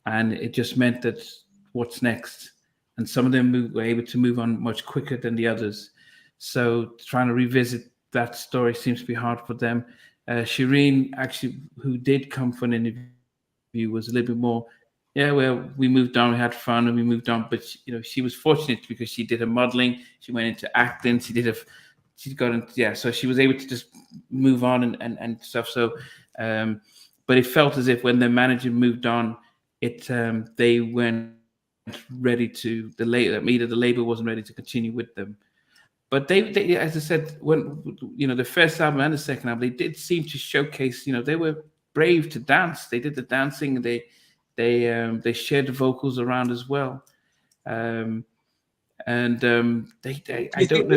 and it just meant that what's next, and some of them were able to move on much quicker than the others. So trying to revisit that story seems to be hard for them. Shireen, actually, who did come for an interview, was a little bit more, yeah, well, we moved on, we had fun, and we moved on. But she was fortunate because she did her modeling, she went into acting, she got into, so she was able to just move on and stuff. So, but it felt as if when the manager moved on, they weren't ready to either the label wasn't ready to continue with them. But they, as I said, when the first album and the second album, they did seem to showcase. They were brave to dance. They did the dancing. They shared the vocals around as well. I don't know. They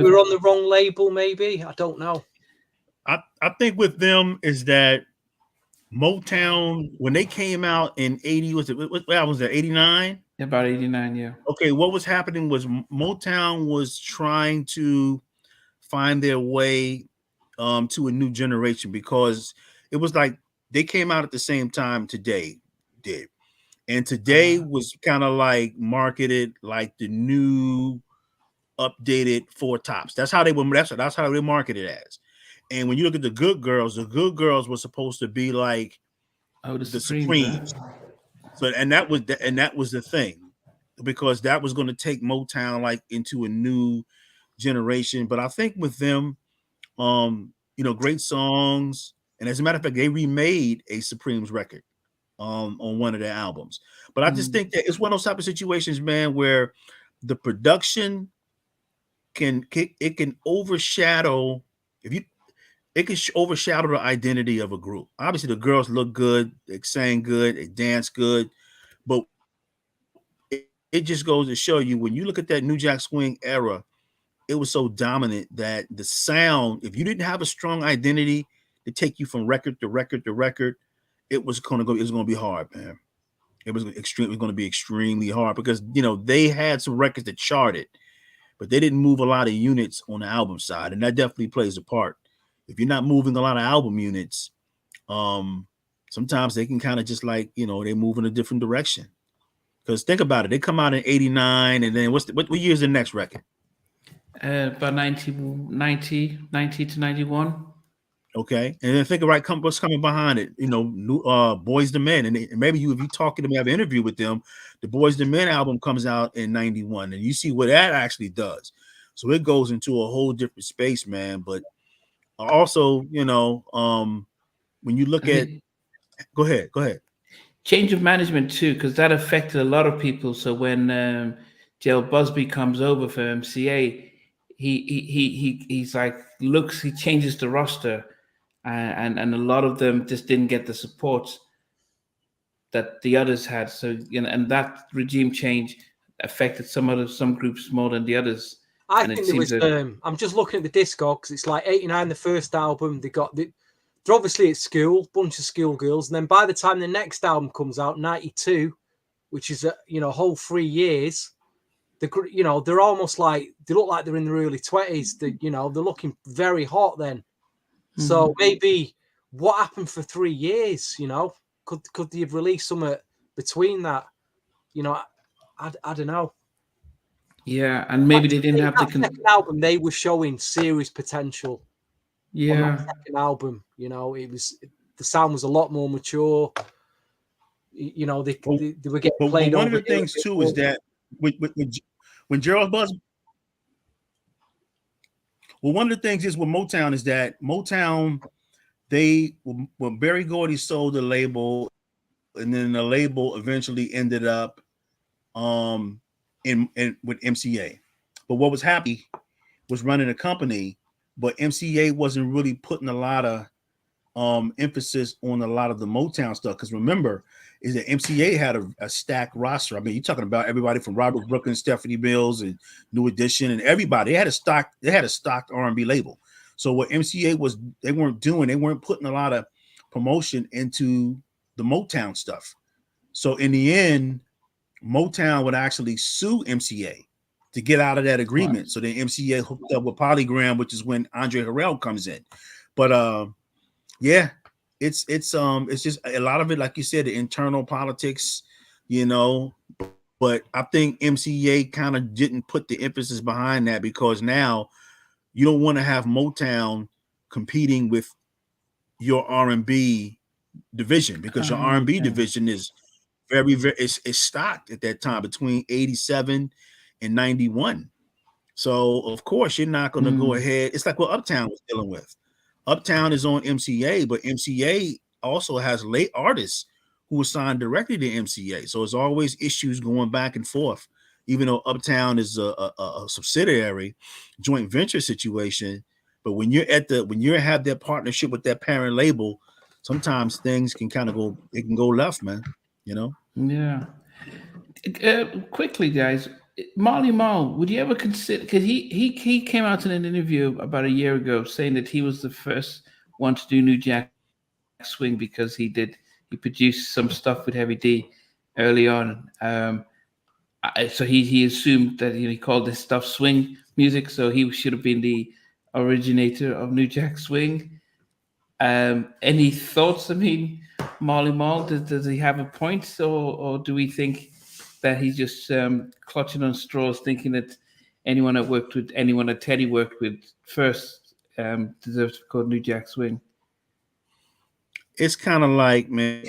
were on the wrong label, maybe. I don't know. I think with them is that Motown, when they came out in 80, what album was that, 89? About 89, yeah. Okay, what was happening was Motown was trying to find their way to a new generation, because it was like they came out at the same time Today did. And Today was kind of like marketed like the new updated Four Tops. That's how they were. That's how they marketed it as. And when you look at the Good Girls were supposed to be like the Supremes. So and that was the thing, because that was going to take Motown like into a new generation. But I think with them, great songs, and as a matter of fact, they remade a Supremes record on one of their albums. But I just think that it's one of those type of situations, man, where the production can overshadow overshadow the identity of a group. Obviously, the girls look good, they sang good, they dance good, but it just goes to show you, when you look at that New Jack Swing era, it was so dominant that the sound, if you didn't have a strong identity to take you from record to record to record, it was going to be hard, man. It was going to be extremely hard, because they had some records that charted, but they didn't move a lot of units on the album side, and that definitely plays a part. If you're not moving a lot of album units, sometimes they can kind of just like, they move in a different direction. Because think about it, they come out in 89, and then what year is the next record? About 90 to 91. Okay, and then think about what's coming behind it. New Boys II Men, and maybe if you talking to me, have an interview with them, the Boys II Men album comes out in 91, and you see what that actually does. So it goes into a whole different space, man. But also, when you look at, go ahead. Change of management too, because that affected a lot of people. So when Gerald Busby comes over for MCA, he's like looks. He changes the roster, and a lot of them just didn't get the support that the others had. So and that regime change affected some groups more than the others. I and think there was. I'm just looking at the Discogs. It's like '89, the first album. They're obviously at school, bunch of schoolgirls, and then by the time the next album comes out, '92, which is a whole 3 years, they're almost like they look like they're in their early 20s. They're looking very hot then. So maybe what happened for 3 years? Could they have released something between that? I don't know. Yeah, and maybe they didn't have the second album. They were showing serious potential. Yeah, on that second album, it was the sound was a lot more mature. They were getting played. One of the things too is that when Gerald Buzz. Well, one of the things is with Motown is that Motown, when Berry Gordy sold the label, and then the label eventually ended up in with MCA. But what was happening was running a company, but MCA wasn't really putting a lot of emphasis on a lot of the Motown stuff. Because remember, is that MCA had a stacked roster. I mean, you're talking about everybody from Robert Brooklyn, Stephanie Mills, and New Edition, and everybody. They had a stocked R&B label. So what MCA was, they weren't putting a lot of promotion into the Motown stuff. So in the end, Motown would actually sue MCA to get out of that agreement. Right. So then MCA hooked up with Polygram, which is when Andre Harrell comes in. But yeah, it's just a lot of it, like you said, the internal politics, But I think MCA kind of didn't put the emphasis behind that, because now you don't want to have Motown competing with your R&B division, because your R&B division is very, very is stocked at that time between 87 and 91. So of course you're not going to go ahead. It's like what Uptown was dealing with. Uptown is on MCA, but MCA also has late artists who are signed directly to MCA. So it's always issues going back and forth, even though Uptown is a subsidiary joint venture situation. But when you have that partnership with that parent label, sometimes things can kind of go left, man. Yeah. Quickly, guys, Marley Marl, would you ever consider? Because he came out in an interview about a year ago saying that he was the first one to do New Jack Swing because he produced some stuff with Heavy D early on. So he assumed that he called this stuff swing music, so he should have been the originator of New Jack Swing. Any thoughts? I mean, Marley Marl, does he have a point, or do we think that he's just clutching on straws, thinking that anyone that Teddy worked with first deserves to be called New Jack Swing? It's kind of like, man,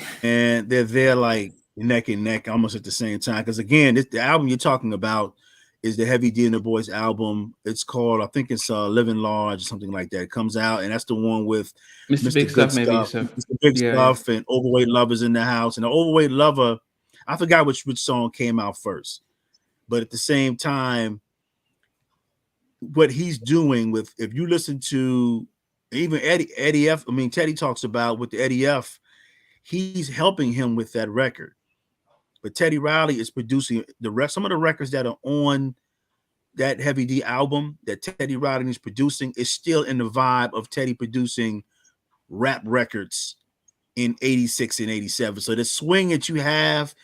they're like neck and neck almost at the same time. Because again, the album you're talking about is the Heavy D and the Boys album. It's called, I think it's Living Large or something like that. It comes out, and that's the one with Mr. Big Stuff, maybe. Mr. Big Stuff, and Overweight Lover's in the house. And the Overweight Lover, I forgot which song came out first. But at the same time, what he's doing with, if you listen to even Eddie F, I mean, Teddy talks about with the Eddie F, he's helping him with that record. But Teddy Riley is producing some of the records that are on that Heavy D album that Teddy Riley is producing is still in the vibe of Teddy producing rap records in 86 and 87. So the swing that you have,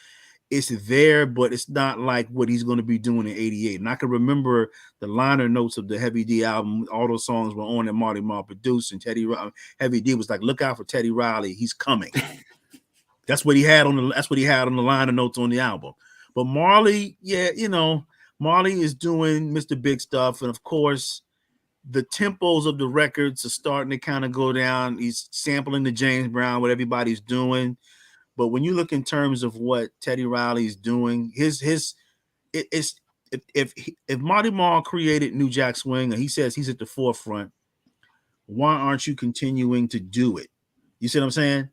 it's there, but it's not like what he's going to be doing in 88. And I can remember the liner notes of the Heavy D album. All those songs were on that Marty Marl produced, and Heavy D was like, "Look out for Teddy Riley, he's coming." That's what he had on the liner notes on the album. But Marley, Marley is doing Mr. Big Stuff, and of course, the tempos of the records are starting to kind of go down. He's sampling the James Brown, what everybody's doing. But when you look in terms of what Teddy Riley is doing, if Marty Marl created New Jack Swing and he says he's at the forefront, why aren't you continuing to do it? You see what I'm saying?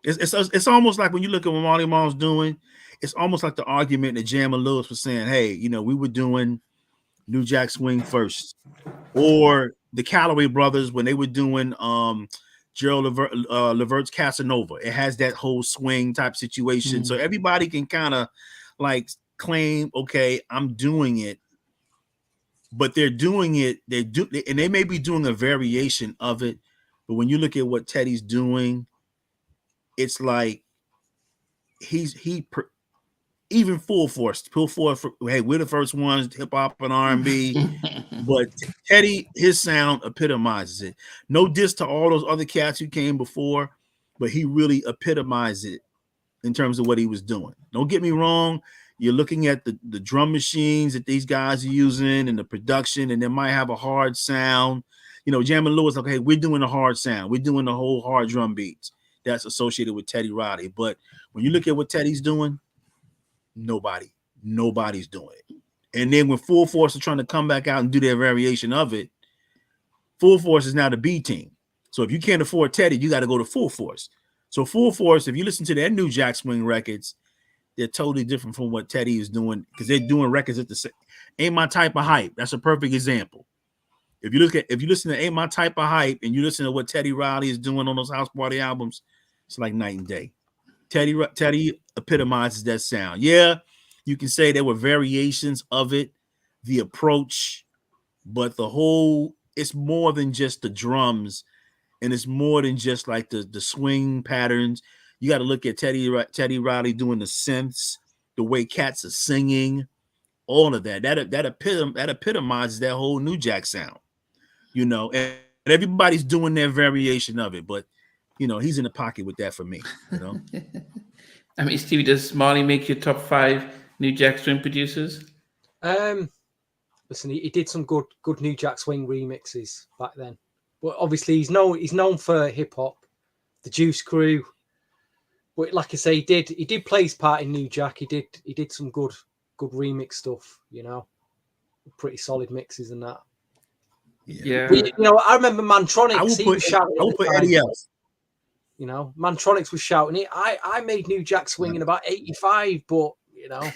It's almost like when you look at what Marty Marl's doing, it's almost like the argument that Jamma Lewis was saying, hey, we were doing New Jack Swing first. or the Calloway brothers when they were doing Gerald Levert's Casanova. It has that whole swing type situation. So everybody can kind of like claim, okay, I'm doing it, but they're doing it. And they may be doing a variation of it. But when you look at what Teddy's doing, it's like even Full Force. Hey, we're the first ones, hip hop and R&B. But Teddy, his sound epitomizes it. No diss to all those other cats who came before, but he really epitomized it in terms of what he was doing. Don't get me wrong. You're looking at the drum machines that these guys are using and the production, and they might have a hard sound. You know, Jam and Lewis, okay, we're doing a hard sound. We're doing the whole hard drum beats that's associated with Teddy Riley. But when you look at what Teddy's doing, nobody's doing it. And then when Full Force are trying to come back out and do their variation of it, Full Force is now the B team. So if you can't afford Teddy, you got to go to Full Force. So Full Force, if you listen to their new Jack Swing records, they're totally different from what Teddy is doing because they're doing records at the same. Ain't My Type of Hype. That's a perfect example. If you listen to Ain't My Type of Hype and you listen to what Teddy Riley is doing on those house party albums, it's like night and day. Teddy epitomizes that sound. Yeah, you can say there were variations of it, the approach, but the whole, it's more than just the drums, and it's more than just like the swing patterns. You got to look at Teddy Riley doing the synths, the way cats are singing, all of that. That epitomizes that whole New Jack sound, you know. And everybody's doing their variation of it, but you know, he's in the pocket with that for me, you know. I mean, Stevie, does Marley make your top 5 New Jack Swing producers? Listen, he did some good New Jack Swing remixes back then, but obviously he's known for hip hop, the Juice Crew. But like I say, he did play his part in New Jack. He did some good remix stuff, you know, pretty solid mixes and that. Yeah. But, you know, I remember Mantronics. I will put Eddie else. You know, Mantronics was shouting it. I made New Jack Swing in about 85, but you know,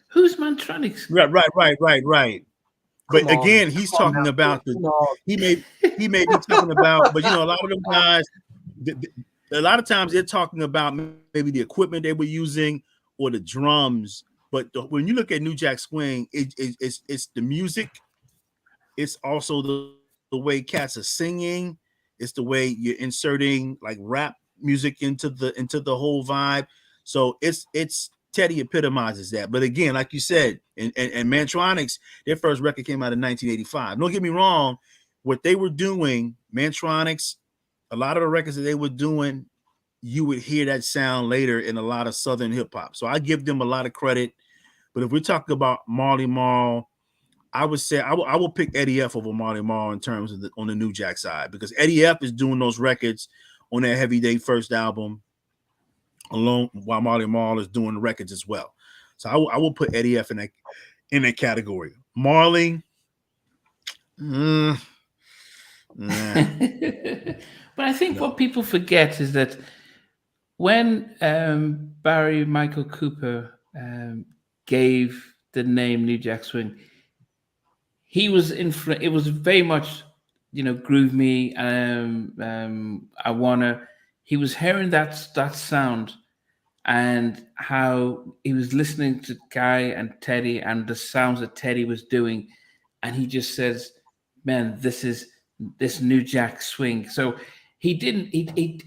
who's Mantronics? Right. But again, he's talking about he may be talking about, but you know, a lot of them guys, a lot of times they're talking about maybe the equipment they were using or the drums. But when you look at New Jack Swing, it's the music. It's also the way cats are singing. It's the way you're inserting like rap music into the whole vibe. So it's Teddy epitomizes that. But again, like you said, and Mantronics, their first record came out in 1985. Don't get me wrong, what they were doing, Mantronics, a lot of the records that they were doing, you would hear that sound later in a lot of Southern hip hop. So I give them a lot of credit. But if we're talking about Marley Marl, I would say I will pick Eddie F over Marley Marl in terms of on the New Jack side, because Eddie F is doing those records on that Heavy Day first album alone, while Marley Marl is doing the records as well. So I will put Eddie F in that category. Marley, but I think what people forget is that when Barry Michael Cooper gave the name New Jack Swing, he was it was very much, you know, Groove Me, I Wanna. He was hearing that sound and how he was listening to Guy and Teddy and the sounds that Teddy was doing, and he just says, "Man, this is this New Jack Swing." So he didn't. He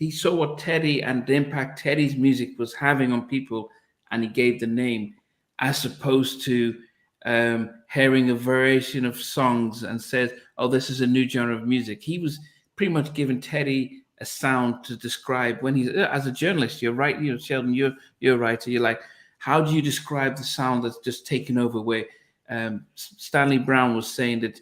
saw what Teddy and the impact Teddy's music was having on people, and he gave the name, as opposed to hearing a variation of songs and says, "Oh, this is a new genre of music." He was pretty much giving Teddy a sound to describe when he's, as a journalist, you're right, you know, Sheldon, you're a writer. You're like, how do you describe the sound that's just taken over? Where Stanley Brown was saying that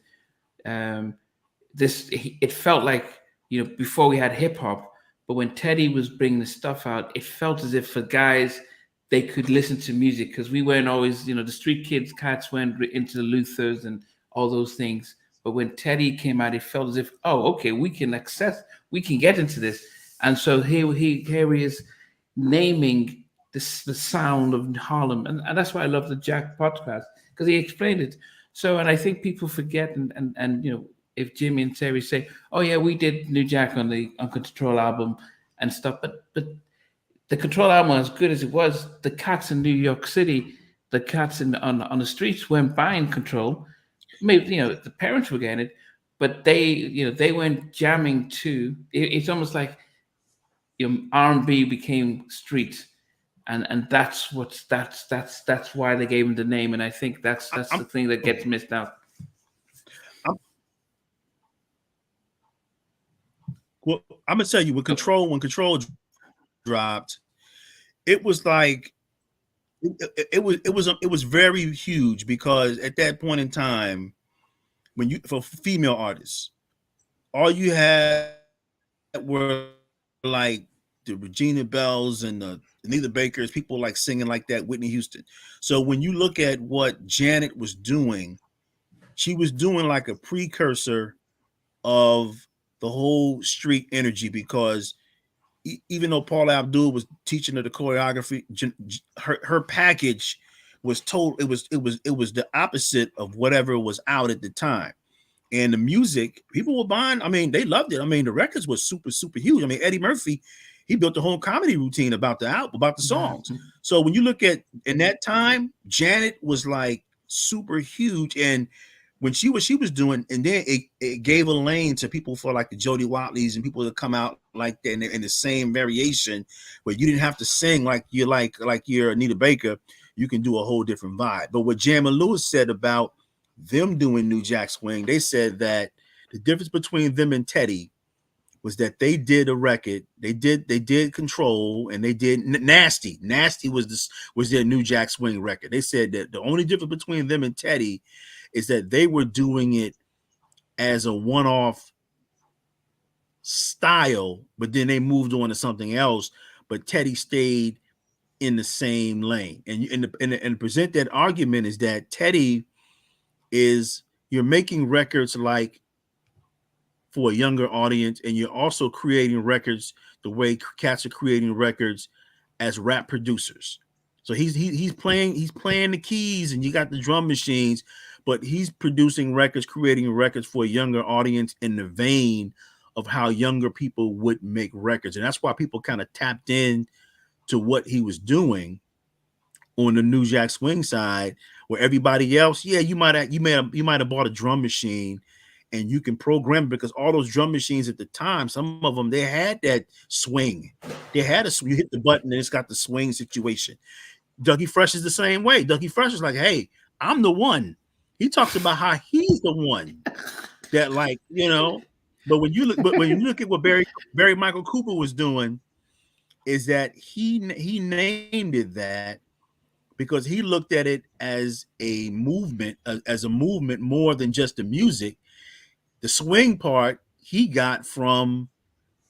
it felt like, you know, before we had hip hop, but when Teddy was bringing the stuff out, it felt as if for guys, they could listen to music, because we weren't always, you know, the street kids, cats went into the Luthers and all those things. But when Teddy came out, it felt as if, oh, okay, we can get into this. And so here he is naming the sound of Harlem. And that's why I love the Jack podcast, because he explained it. So, and I think people forget, and if Jimmy and Terry say, "Oh yeah, we did New Jack on the Control album and stuff," but the Control album, as good as it was, the cats in New York City, the cats on the streets weren't buying Control. Maybe the parents were getting it, but they weren't jamming to. It's almost like R&B became street, and that's why they gave him the name, and I think that's the thing that gets missed out. Well, I'm gonna tell you, when Control dropped, it was like it was very huge, because at that point in time, for female artists, all you had were like the Regina Bells and the Anita Bakers, people like singing like that, Whitney Houston. So when you look at what Janet was doing, she was doing like a precursor of the whole street energy, because even though Paula Abdul was teaching her the choreography, her package was it was the opposite of whatever was out at the time. And the music, people were buying. I mean, they loved it. I mean, the records were super, super huge. I mean, Eddie Murphy, he built a whole comedy routine about the album, about the songs. So when you look at in that time, Janet was like super huge. And when she was doing, and then it gave a lane to people for like the Jody Watleys and people that come out like that in the same variation, where you didn't have to sing like you're Anita Baker. You can do a whole different vibe. But what Jam and Lewis said about them doing New Jack Swing, they said that the difference between them and Teddy was that they did a record, they did Control, and they did Nasty. Nasty was their New Jack Swing record. They said that the only difference between them and Teddy is that they were doing it as a one-off style, but then they moved on to something else. But Teddy stayed in the same lane. And present that argument is that Teddy is, you're making records like for a younger audience, and you're also creating records the way cats are creating records as rap producers. So he's playing the keys, and you got the drum machines, but he's producing records, creating records for a younger audience in the vein of how younger people would make records. And that's why people kind of tapped in to what he was doing on the New Jack Swing side, where everybody else, yeah, you might have bought a drum machine and you can program, because all those drum machines at the time, some of them, they had that swing. They had you hit the button and it's got the swing situation. Dougie Fresh is the same way. Dougie Fresh is like, hey, I'm the one. He talks about how he's the one that, like, but when you look at what Barry Michael Cooper was doing, is that he named it that because he looked at it as a movement more than just the music. The swing part he got from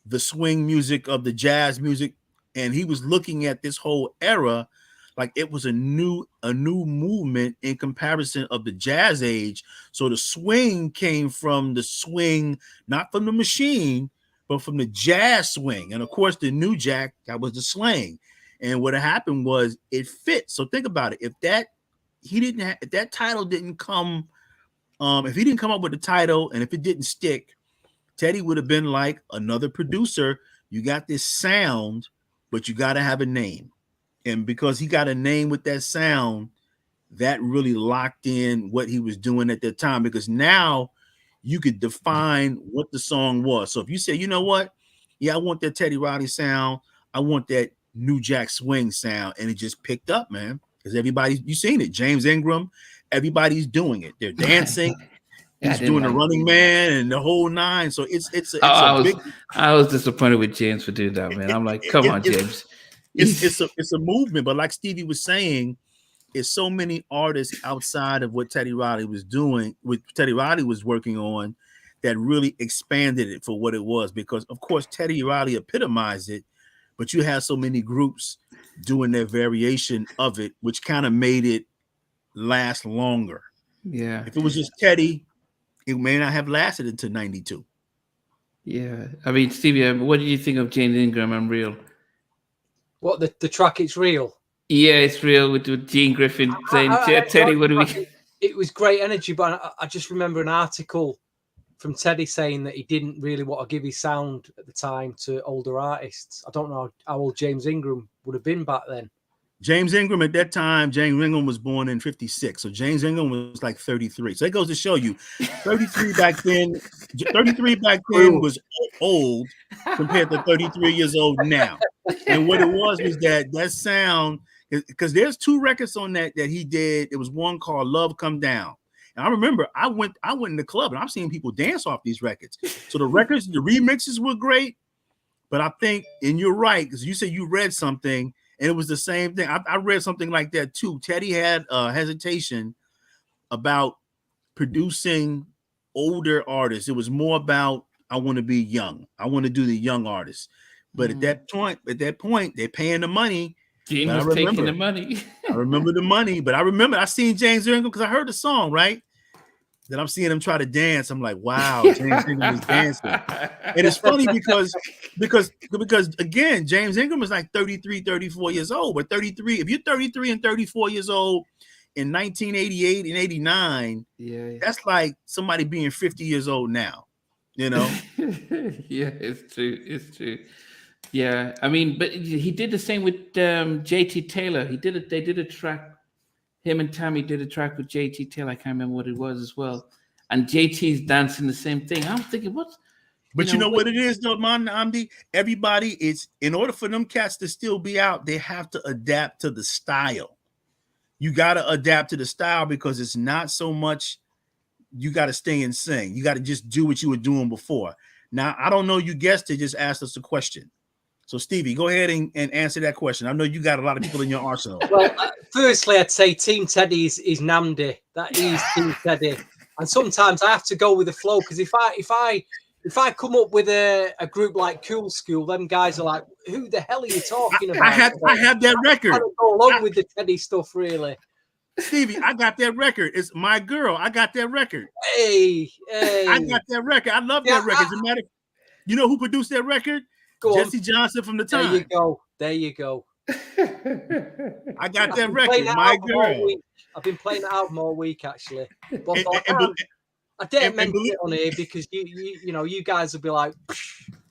the swing music of the jazz music, and he was looking at this whole era like it was a new movement in comparison of the jazz age. So the swing came from the swing, not from the machine, but from the jazz swing. And of course, the New Jack, that was the slang. And what happened was it fit. So think about it. If that title didn't come, if he didn't come up with the title, and if it didn't stick, Teddy would have been like another producer. You got this sound, but you got to have a name. And because he got a name with that sound, that really locked in what he was doing at that time, because now you could define what the song was. So if you say, you know what? Yeah, I want that Teddy Riley sound. I want that New Jack Swing sound. And it just picked up, man. Because you've seen it. James Ingram, everybody's doing it. They're dancing. He's doing the Running Man and the whole nine. So I was disappointed with James for doing that, man. I'm like, come on, James. It's a movement, but like Stevie was saying, it's so many artists outside of what Teddy Riley was doing, what Teddy Riley was working on, that really expanded it for what it was. Because of course Teddy Riley epitomized it, but you have so many groups doing their variation of it, which kind of made it last longer. Yeah. If it was just Teddy, it may not have lasted until 92. Yeah. I mean, Stevie, what did you think of James Ingram and Real? What, the track It's Real? Yeah, It's Real with Gene Griffin saying, Teddy, what do we... it was great energy. But I just remember an article from Teddy saying that he didn't really want to give his sound at the time to older artists. I don't know how old James Ingram would have been back then. James Ingram at that time, James Ingram was born in 56. So James Ingram was like 33. So it goes to show you 33 back then was old compared to 33 years old now. And what it was that sound, because there's 2 records on that he did. It was one called Love Come Down. And I remember I went in the club and I've seen people dance off these records. So the remixes were great. But I think, and you're right, because you said you read something. And it was the same thing. I read something like that too. Teddy had hesitation about producing older artists. It was more about, I want to be young. I want to do the young artists. But at that point, they're paying the money. Gene was taking the money. I remember the money, but I seen James Ingram because I heard the song, right? Then I'm seeing him try to dance. I'm like, wow, James Ingram is dancing. And it's funny because again, James Ingram is like 33, 34 years old. But 33, if you're 33 and 34 years old in 1988 and 89, that's like somebody being 50 years old now, you know? Yeah, it's true. Yeah, I mean, but he did the same with JT Taylor. They did a track. Him and Tammy did a track with JT Taylor. I can't remember what it was as well. And JT's dancing the same thing. I'm thinking, what? But you know what it is, though, man, Amdi? Everybody, it's in order for them cats to still be out, they have to adapt to the style. You got to adapt to the style because it's not so much you got to stay and sing. You got to just do what you were doing before. Now, I don't know. You guessed it, just asked us a question. So, Stevie, go ahead and answer that question. I know you got a lot of people in your arsenal. Well, firstly, I'd say Team Teddy is Namdi. That is Team Teddy. And sometimes I have to go with the flow because if I come up with a group like Cool School, them guys are like, "Who the hell are you talking about?" I have that record. I don't go along with the Teddy stuff, really. Stevie, I got that record. It's My Girl. I got that record. Hey. I got that record. I love that record. As a matter, you know who produced that record? Jesse Johnson from The Time. There you go. I got that record, My Girl. I've been playing that album all week, actually. But I didn't mention it on here because you guys will be like,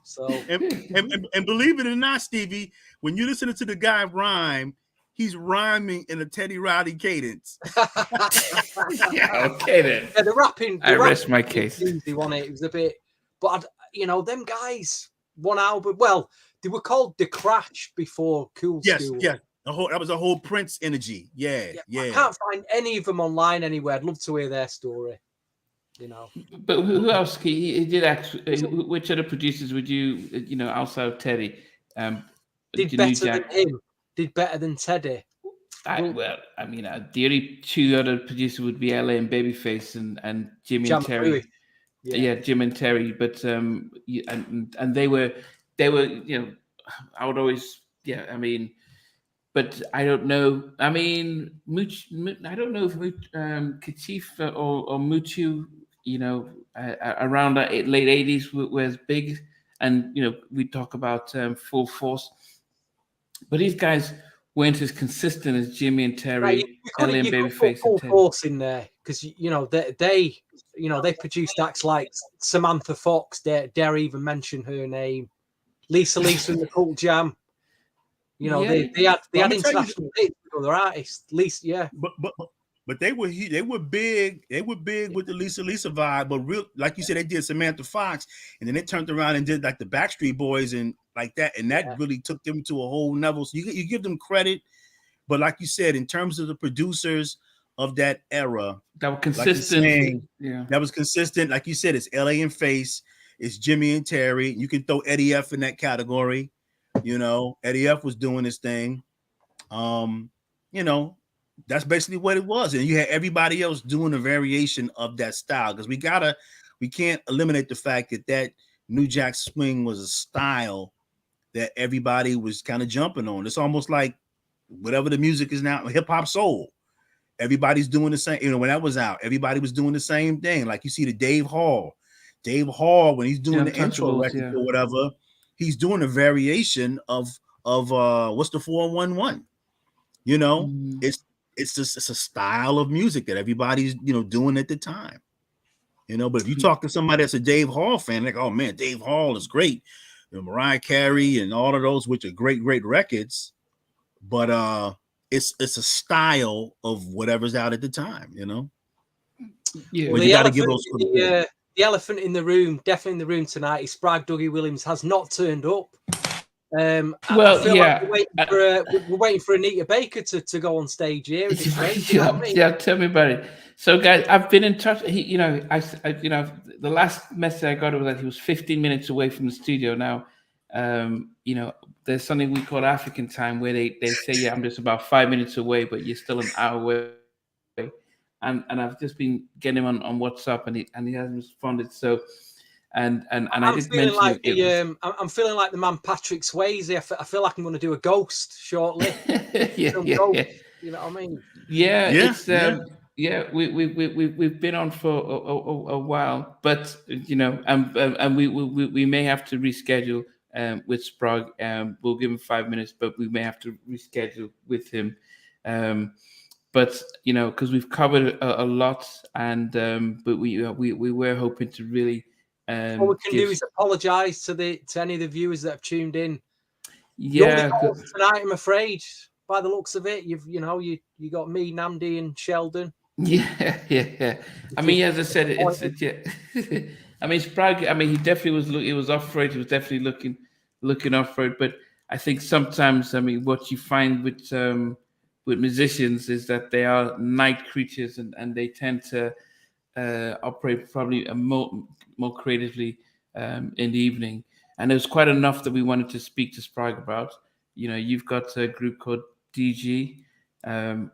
so. And believe it or not, Stevie, when you listen to the guy rhyme, he's rhyming in a Teddy Riley cadence. Yeah, okay then. Yeah, the rapping. I rest my case. Easy, wasn't it? It was a bit, but them guys. One album. Well, they were called The Crash before Cool School. Yes. That was a whole Prince energy. Yeah. I can't find any of them online anywhere. I'd love to hear their story. But who else? He did actually. Which other producers would you outside of Teddy? Did better than him? Did better than Teddy? The only 2 other producers would be LA and Babyface and Jimmy and Terry. Yeah, Jim and Terry, but and they were, I would always, but I don't know. I mean, I don't know if Katif or Mutu, around the late 80s was big, and we talk about Full Force, but these guys weren't as consistent as Jimmy and Terry, right, LA and Babyface. Full Force in there because they produced acts like Samantha Fox. Dare even mention her name. Lisa and the Cult Jam. They had international hits with other artists. Lisa, but they were big. They were big with the Lisa vibe. But real, like you said, they did Samantha Fox, and then they turned around and did like the Backstreet Boys and like that, and that really took them to a whole level. So you give them credit, but like you said, in terms of the producers of that era, that were consistent. That was consistent. Like you said, it's LA and Face, it's Jimmy and Terry. You can throw Eddie F in that category. Eddie F was doing his thing. That's basically what it was. And you had everybody else doing a variation of that style because we can't eliminate the fact that New Jack Swing was a style that everybody was kind of jumping on. It's almost like whatever the music is now, hip hop soul. Everybody's doing the same. When that was out, everybody was doing the same thing. Like you see the Dave Hall, when he's doing the intro record or whatever, he's doing a variation of what's the 411. It's it's just it's a style of music that everybody's doing at the time. But if you talk to somebody that's a Dave Hall fan, like, oh man, Dave Hall is great, Mariah Carey and all of those, which are great records, but it's a style of whatever's out at the time, Yeah, well, you got to give those. The elephant in the room, definitely in the room tonight, is Sprague Dougie Williams has not turned up. Well, yeah, like we're waiting for Anita Baker to go on stage here. Is it crazy? Yeah, tell me about it. So, guys, I've been in touch. The last message I got was that he was 15 minutes away from the studio. Now, there's something we call African time where they say, yeah, I'm just about 5 minutes away, but you're still an hour away. And I've just been getting him on WhatsApp, and he hasn't responded. So. And I did mention like I'm feeling like the man Patrick Swayze. I feel like I'm going to do a Ghost shortly. yeah. Ghost, you know what I mean? We've been on for a while, but and we may have to reschedule with Sprague. We'll give him 5 minutes, but we may have to reschedule with him. But because we've covered a lot, and but we were hoping to really. What we can do is apologise to any of the viewers that have tuned in. Yeah, tonight, I'm afraid. By the looks of it, you got me, Namdi, and Sheldon. Yeah. I mean, as I said, it's I mean, Sprague. I mean, he definitely was up for it. He was definitely looking up for it. But I think sometimes, I mean, what you find with musicians is that they are night creatures, and they tend to operate probably more creatively in the evening. And there's quite enough that we wanted to speak to Sprague about. You've got a group called DG. Where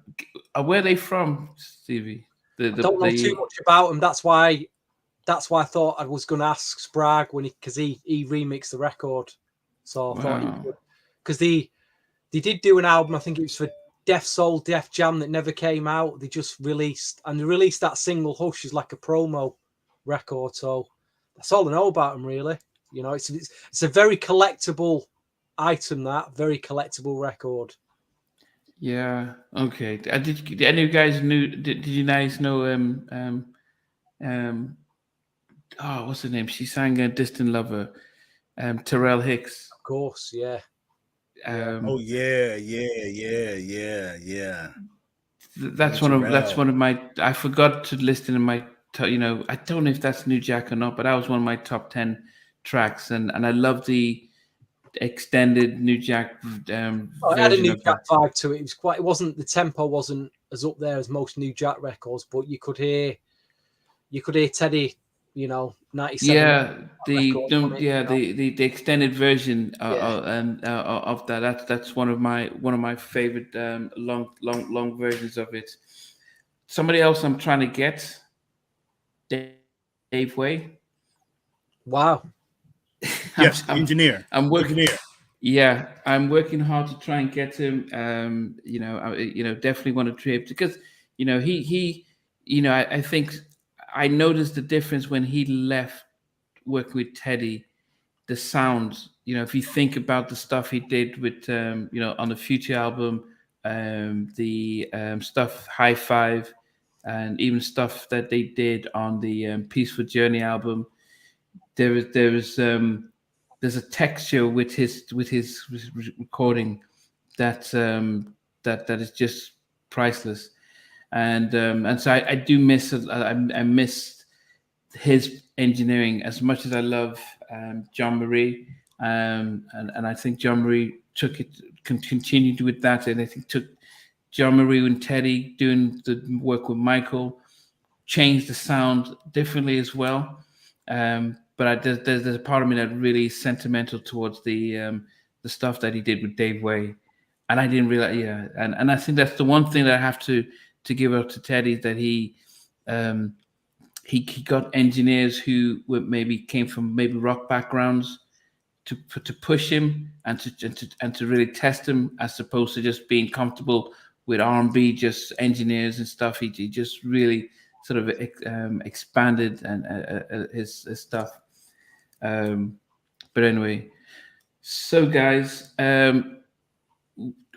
are they from, Stevie? I don't know too much about them. That's why I thought I was going to ask Sprague because he remixed the record. So I thought because they did do an album. I think it was for Def Soul, Def Jam that never came out. They just released that single Hush is like a promo record. So that's all I know about them, really. It's a very collectible item, that very collectible record. Yeah. Okay. Did any of you guys did you guys know what's her name? She sang a Distant Lover, Terrell Hicks. Of course, yeah. Oh yeah. That's one of my. I forgot to list in my. I don't know if that's New Jack or not, but that was one of my top 10 tracks, and I love the extended New Jack version. It had a New Jack vibe to it. It wasn't the tempo wasn't as up there as most New Jack records, but you could hear Teddy. 97. Yeah, the extended version of that. That's one of my favorite long versions of it. Somebody else I'm trying to get, Dave Way. Wow. Yes, engineer. I'm working. Engineer. Yeah, I'm working hard to try and get him. Definitely want to trip because I think I noticed the difference when he left working with Teddy. The sound, if you think about the stuff he did with, on the Future album, the stuff High Five, and even stuff that they did on the Peaceful Journey album, there's a texture with his recording that is just priceless, and so I do miss I missed his engineering as much as I love John Marie, and I think John Marie continued with that, and I think took John Marie and Teddy doing the work with Michael, changed the sound differently as well. But there's a part of me that really is sentimental towards the stuff that he did with Dave Way, and I didn't realize. Yeah, and I think that's the one thing that I have to give up to Teddy, that he got engineers who came from rock backgrounds to push him and to really test him, as opposed to just being comfortable with R&B, just engineers and stuff. He just really sort of expanded and his stuff. But anyway, so guys,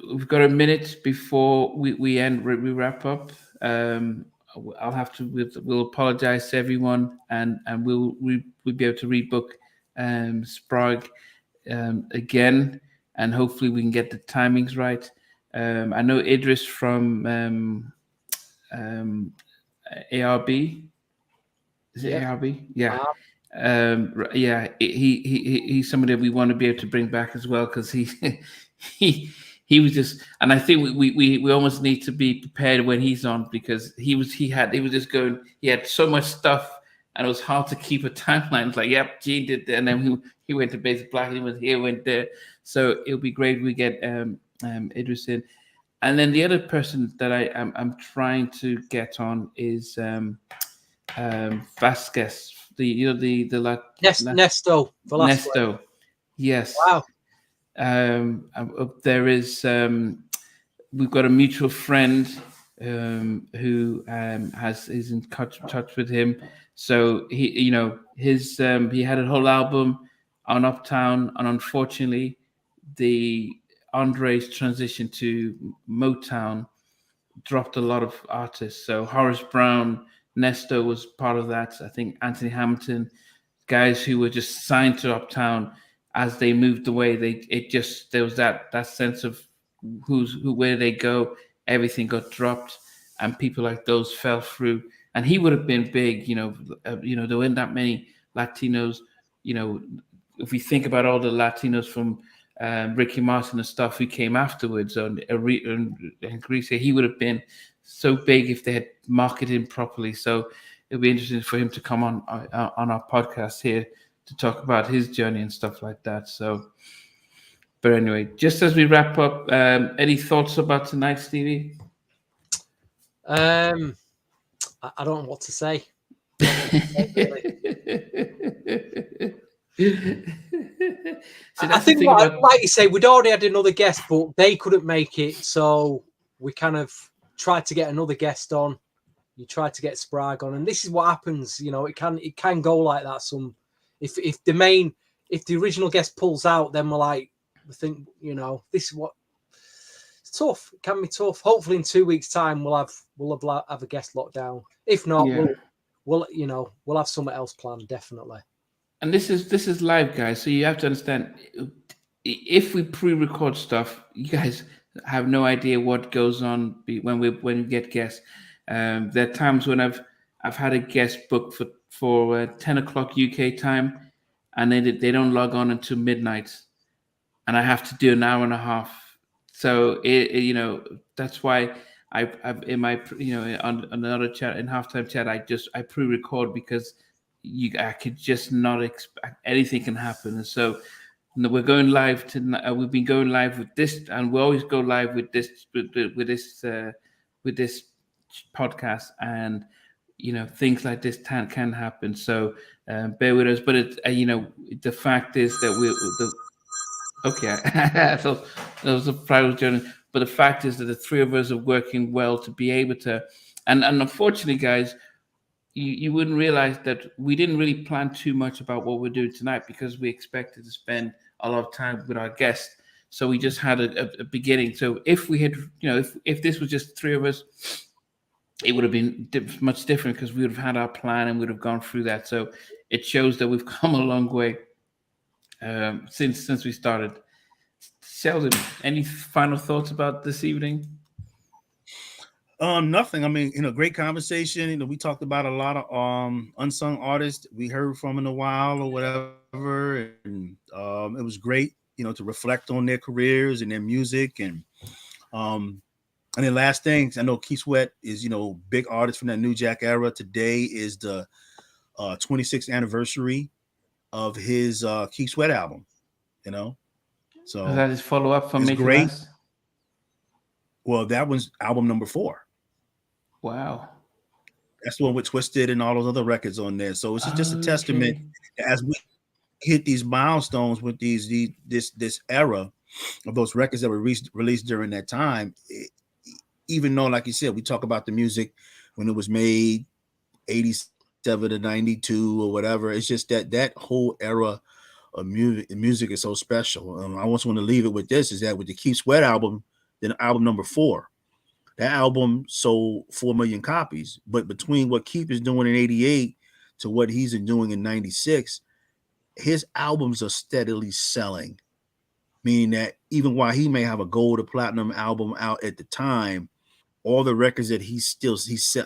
we've got a minute before we end. We wrap up. I'll have to. We'll apologize to everyone, and we'll be able to rebook Sprague again, and hopefully we can get the timings right. I know Idris from ARB. Is it ARB? Yeah. He's somebody that we want to be able to bring back as well, because he was just, and I think we almost need to be prepared when he's on, because he was just going, he had so much stuff and it was hard to keep a timeline. It's like, yep, Gene did that, and then he went to Basic Black, he went here, went there. So it'll be great if we get Idris in. And then the other person that I'm trying to get on is Vasquez, Nesto. Yes. Wow. There is we've got a mutual friend who is in touch with him. So he had a whole album on Uptown, and unfortunately, Andre's transition to Motown dropped a lot of artists. So Horace Brown, Nesto was part of that. I think Anthony Hamilton, guys who were just signed to Uptown, as they moved away, there was that sense of where they go, everything got dropped, and people like those fell through. And he would have been big, there weren't that many Latinos. If we think about all the Latinos from Ricky Martin and stuff who came afterwards, and Greece, he would have been so big if they had marketed him properly. So it'll be interesting for him to come on our podcast here to talk about his journey and stuff like that. So, but anyway, just as we wrap up, any thoughts about tonight, Stevie? I don't know what to say. I think, like you say, we'd already had another guest, but they couldn't make it, so we kind of tried to get another guest on. You tried to get Sprague on, and this is what happens. It can go like that. If the original guest pulls out, then we think, this is what. It's tough. It can be tough. Hopefully, in 2 weeks' time, we'll have a guest locked down. If not, we'll have something else planned, definitely. And this is live, guys. So you have to understand, if we pre-record stuff, you guys have no idea what goes on when we get guests. There are times when I've had a guest booked for 10 o'clock UK time, and they don't log on until midnight, and I have to do an hour and a half. So that's why I've in my on another chat, in halftime chat, I pre-record, because I could just not expect anything can happen. And so we're going live tonight. We've been going live with this, and we always go live with this podcast, and things like this can happen. So bear with us. But it's the fact is that I thought that was a private journey. But the fact is that the three of us are working well to be able to, and unfortunately, guys, you wouldn't realize that we didn't really plan too much about what we're doing tonight, because we expected to spend a lot of time with our guests. So we just had a beginning. So if we had, if this was just three of us, it would have been much different, because we would have had our plan and would have gone through that. So it shows that we've come a long way since we started. Sheldon, any final thoughts about this evening? Nothing. I mean, great conversation. We talked about a lot of unsung artists we heard from in a while or whatever, and it was great, to reflect on their careers and their music, and then last things. I know Keith Sweat is big artist from that New Jack era. Today is the 26th anniversary of his Keith Sweat album. So is that his follow up from Make It great. Last? Well, that was album number 4. Wow. That's the one with Twisted and all those other records on there. So it's just a testament as we hit these milestones with this era of those records that were released during that time. Even though, like you said, we talk about the music when it was made, 87 to 92 or whatever. It's just that whole era of music is so special. I also want to leave it with this, is that with the Keith Sweat album, Then album number 4. That album sold 4 million copies. But between what Keith is doing in 88 to what he's doing in 96, his albums are steadily selling. Meaning that even while he may have a gold or platinum album out at the time, all the records that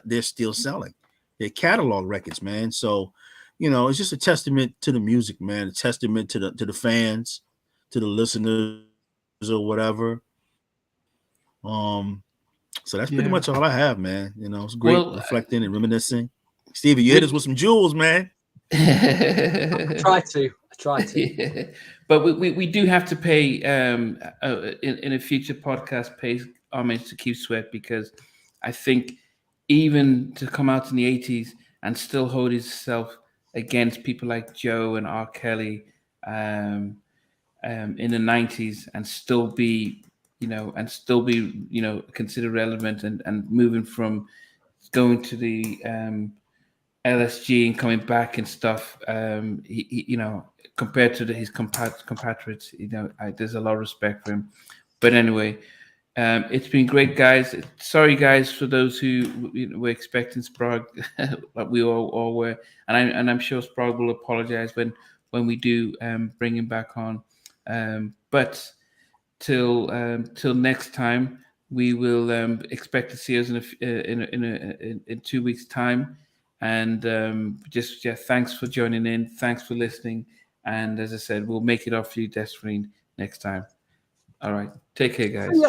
they're still selling. They're catalog records, man. So, it's just a testament to the music, man. A testament to the fans, to the listeners, or whatever. So that's pretty much all I have, man. It's great reflecting and reminiscing. Stevie, you hit us with some jewels, man. I try to. Yeah. But we do have to pay in a future podcast pay homage to Keith Sweat, because I think even to come out in the 80s and still hold himself against people like Joe and R. Kelly in the 90s and still be considered relevant and moving from going to the LSG and coming back and stuff, compared to his compatriots, there's a lot of respect for him. But anyway, it's been great, guys. Sorry, guys, for those who were expecting Sprague, like we all were, and I'm sure Sprague will apologize when we do bring him back on. But till next time, we will expect to see us in 2 weeks' time. And thanks for joining in. Thanks for listening. And as I said, we'll make it up for you, Desperine, next time. All right. Take care, guys.